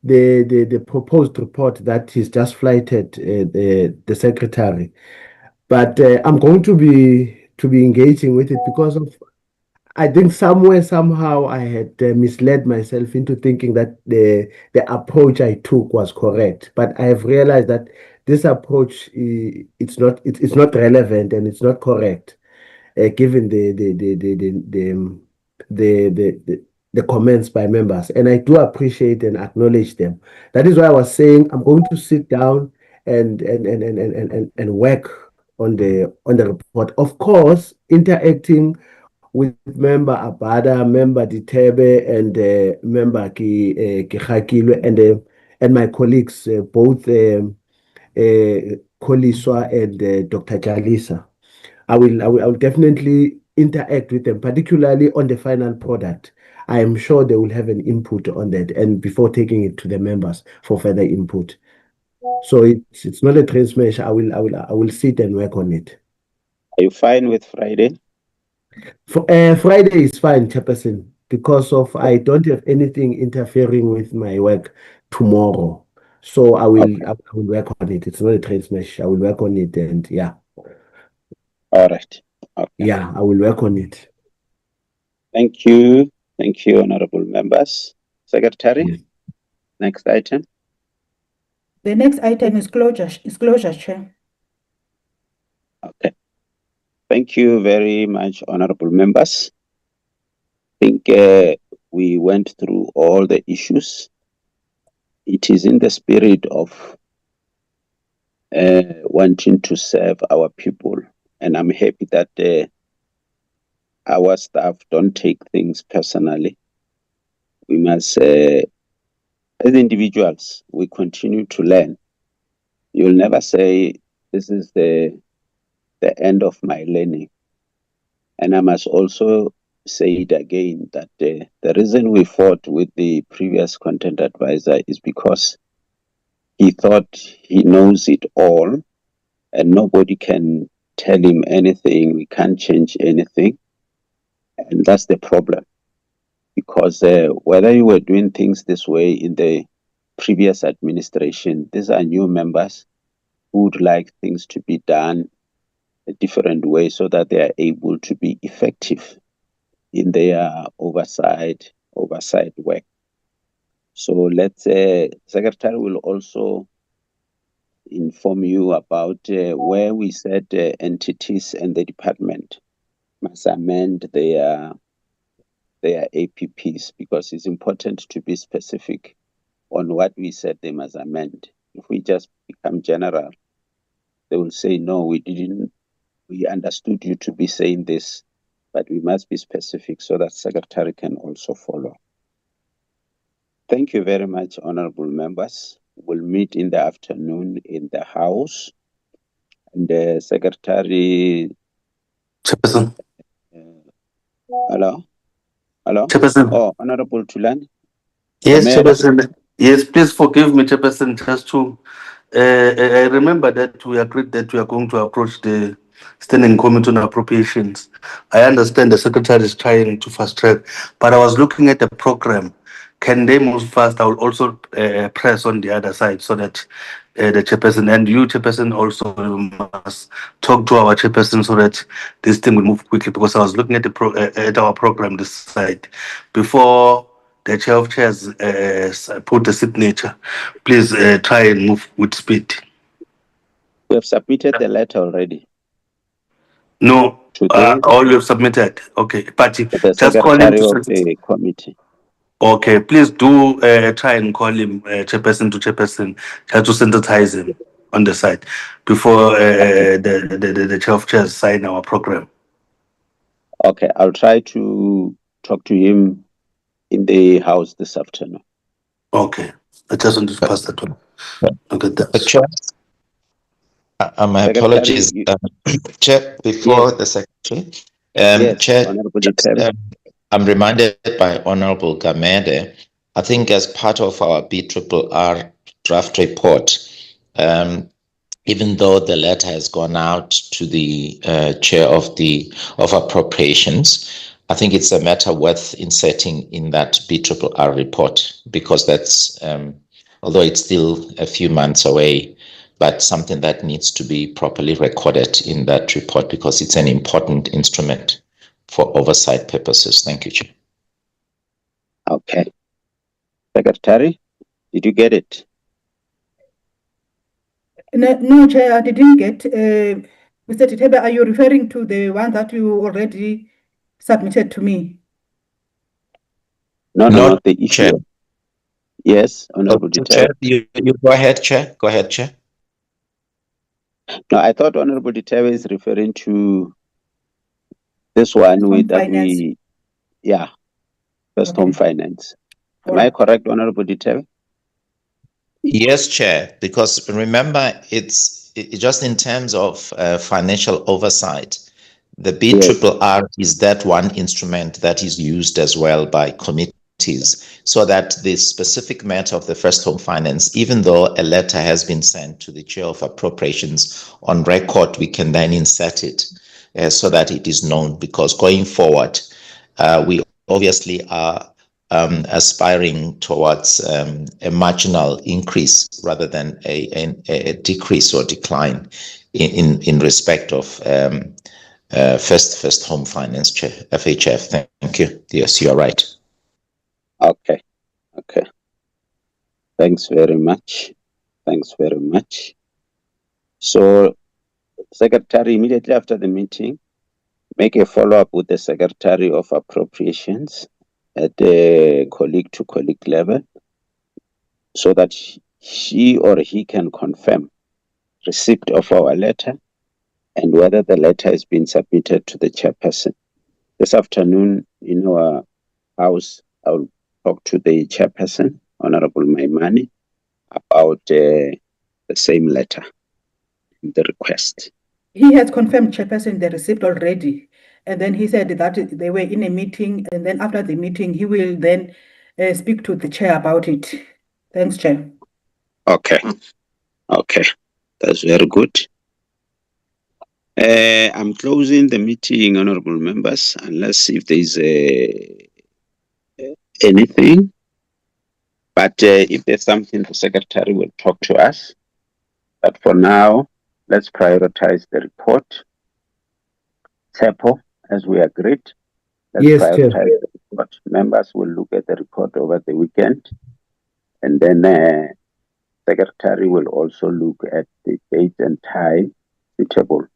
S7: the proposed report that is just flighted the secretary, but I'm going to be engaging with it because of I think somewhere somehow I had misled myself into thinking that the approach I took was correct, but I have realized that this approach it's not relevant and it's not correct given the comments by members, and I do appreciate and acknowledge them. That is why I was saying I'm going to sit down and work on the report. Of course, interacting with member Abada, member Ditebe, and member Kihakilwe, and my colleagues, both Koliswa and Dr. Jalisa. I will definitely interact with them, particularly on the final product. I am sure they will have an input on that, and before taking it to the members for further input. So it's not a train smash. I will sit and work on it.
S1: Are you fine with Friday?
S7: Friday is fine, Chairperson. because of I don't have anything interfering with my work tomorrow. So I will work on it. It's not a trade smash. I will work on it, and yeah.
S1: All right. Okay.
S7: Yeah, I will work on it.
S1: Thank you. Thank you, honorable members. Secretary,
S7: Yes.
S1: next item.
S2: The next item is closure, Chair.
S1: Okay. Thank you very much, honorable members. I think we went through all the issues. It is in the spirit of wanting to serve our people, and I'm happy that our staff don't take things personally. We must, as individuals, we continue to learn. You'll never say this is the end of my learning. And I must also say it again that the reason we fought with the previous content advisor is because he thought he knows it all and nobody can tell him anything. We can't change anything. And that's the problem. Because whether you were doing things this way in the previous administration, these are new members who would like things to be done a different way so that they are able to be effective in their oversight work. So let's Secretary will also inform you about where we said entities and the department must amend their APPs, because it's important to be specific on what we said they must amend. If we just become general, they will say, no, we understood you to be saying this, but we must be specific so that Secretary can also follow. Thank you very much, honorable members. We'll meet in the afternoon in the House. And the Secretary...
S8: Chairperson.
S1: Hello? Hello?
S8: Chairperson.
S1: Oh, Honorable Tulan?
S8: Yes, Chairperson. Yes, please forgive me, Chairperson, just to... I remember that we agreed that we are going to approach the Standing Committee on Appropriations. I understand the Secretary is trying to fast track, but I was looking at the program. Can they move fast? I will also press on the other side so that the chairperson and you, chairperson, also must talk to our chairperson so that this thing will move quickly. Because I was looking at at our program this side before the chair of chairs put the signature. Please try and move with speed.
S1: We have submitted the letter already.
S8: No, all you have submitted. Okay, but
S1: the
S8: just call him
S1: Secretary of the committee.
S8: Okay, please do try and call him chairperson to chairperson, try to sensitize him on the side before the chair of chairs sign our program.
S1: Okay, I'll try to talk to him in the House this afternoon.
S8: Okay, I just want to pass that one. Okay, that's
S3: Chair, my apologies, Chair, before the Secretary.
S1: Yes,
S3: Chair,
S1: Honorable
S3: I'm reminded by Honorable Gamede, I think as part of our BRRR draft report, even though the letter has gone out to the chair of appropriations, I think it's a matter worth inserting in that BRRR report, because that's, although it's still a few months away, but something that needs to be properly recorded in that report, because it's an important instrument for oversight purposes. Thank you, Chair.
S1: Okay. Secretary, did you get it?
S2: No, Chair, I didn't get. Mr. Titebe, are you referring to the one that you already submitted to me?
S1: No, not the issue.
S3: Chair.
S1: Yes, Honorable
S3: Chair, you go ahead, Chair. Go ahead, Chair.
S1: No, I thought Honorable Ditewe is referring to this one with that we, first home finance. Am I correct, Honorable Ditewe?
S3: Yes, Chair, because remember, it's just in terms of financial oversight, the BRRR is that one instrument that is used as well by committees, so that the specific matter of the first home finance, even though a letter has been sent to the chair of appropriations on record, we can then insert it so that it is known, because going forward, we obviously are aspiring towards a marginal increase rather than a decrease or decline in respect of first home finance, FHF. Thank you. Yes, you are right.
S1: Okay. Okay. Thanks very much. Thanks very much. So, Secretary, immediately after the meeting, make a follow-up with the Secretary of Appropriations at the colleague-to-colleague level so that she or he can confirm receipt of our letter and whether the letter has been submitted to the chairperson. This afternoon in our house, I'll talk to the chairperson, Honorable Maimani, about the same letter, the request.
S2: He has confirmed, Chairperson, the receipt already. And then he said that they were in a meeting, and then after the meeting, he will then speak to the chair about it. Thanks, Chair.
S1: Okay. Okay. That's very good. I'm closing the meeting, honorable members, unless if there is anything. But if there's something, the secretary will talk to us. But for now, let's prioritize the report. TEPO, as we agreed, let's
S7: Yes,
S1: prioritize
S7: Chair.
S1: the report. Members will look at the report over the weekend. And then secretary will also look at the date and time suitable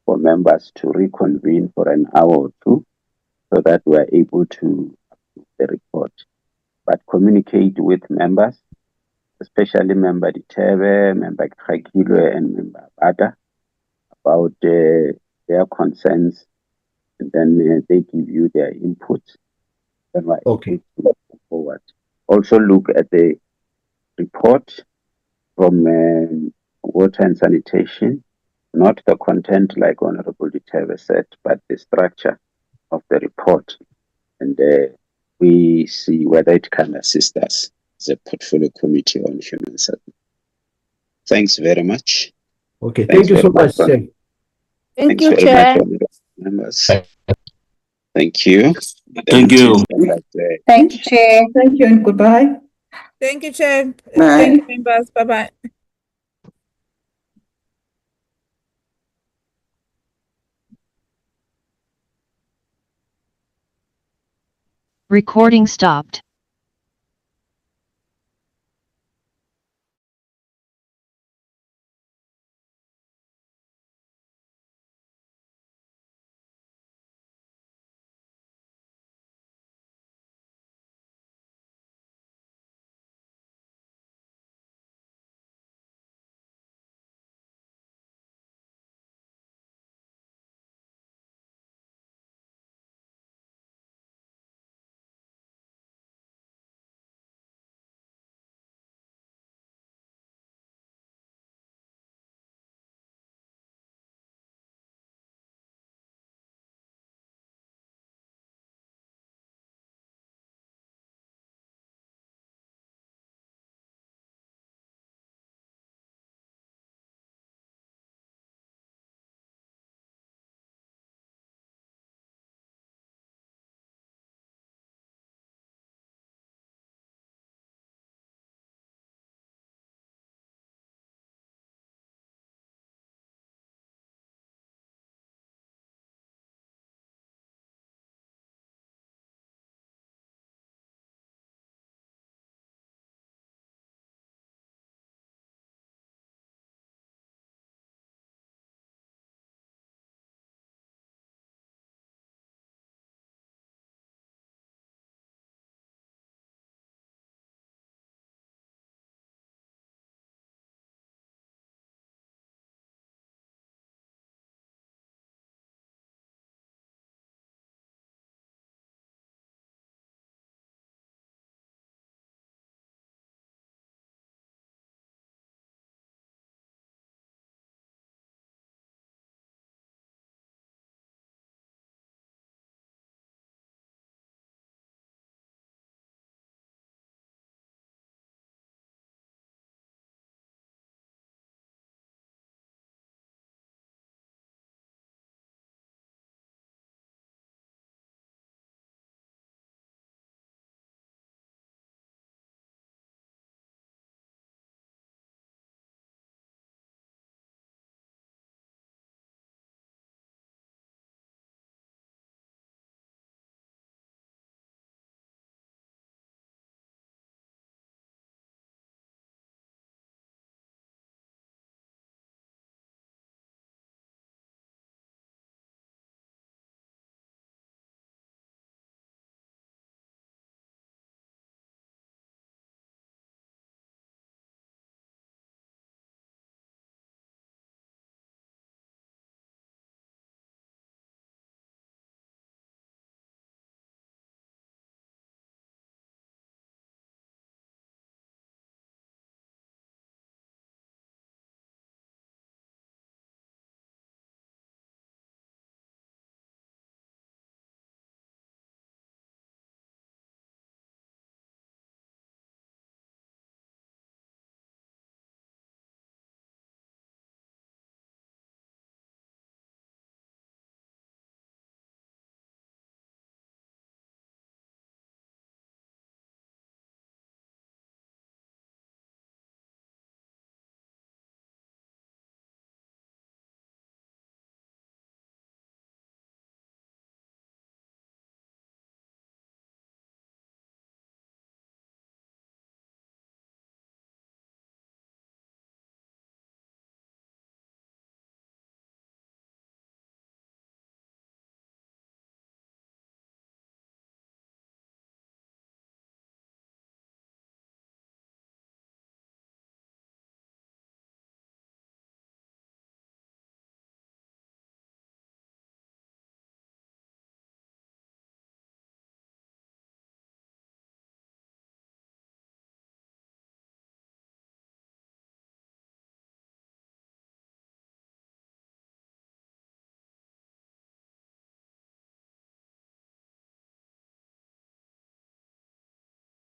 S1: for members to reconvene for an hour or two so that we are able to approve the report. But communicate with members, especially Member Ditebe, Member Krakilwe, and Member Bada about their concerns, and then they give you their input. Then we're
S7: Okay.
S1: able to move forward. Also look at the report from water and sanitation, not the content like Honorable Ditebe said, but the structure of the report. And we see whether it can assist us as a portfolio committee on human services. Thanks very much.
S7: Okay.
S1: Thanks
S7: Thank you so
S1: very
S7: much, Chair.
S6: Thank
S1: Thanks
S6: you,
S1: very much,
S6: Chair.
S1: honorable members. Thank you. The
S8: Thank
S1: meeting
S8: you.
S1: stands adjourned.
S4: Thank you, Chair.
S2: Thank you and goodbye.
S9: Thank you, Chair.
S5: Bye.
S9: Thank you, members. Bye-bye.
S10: Recording stopped.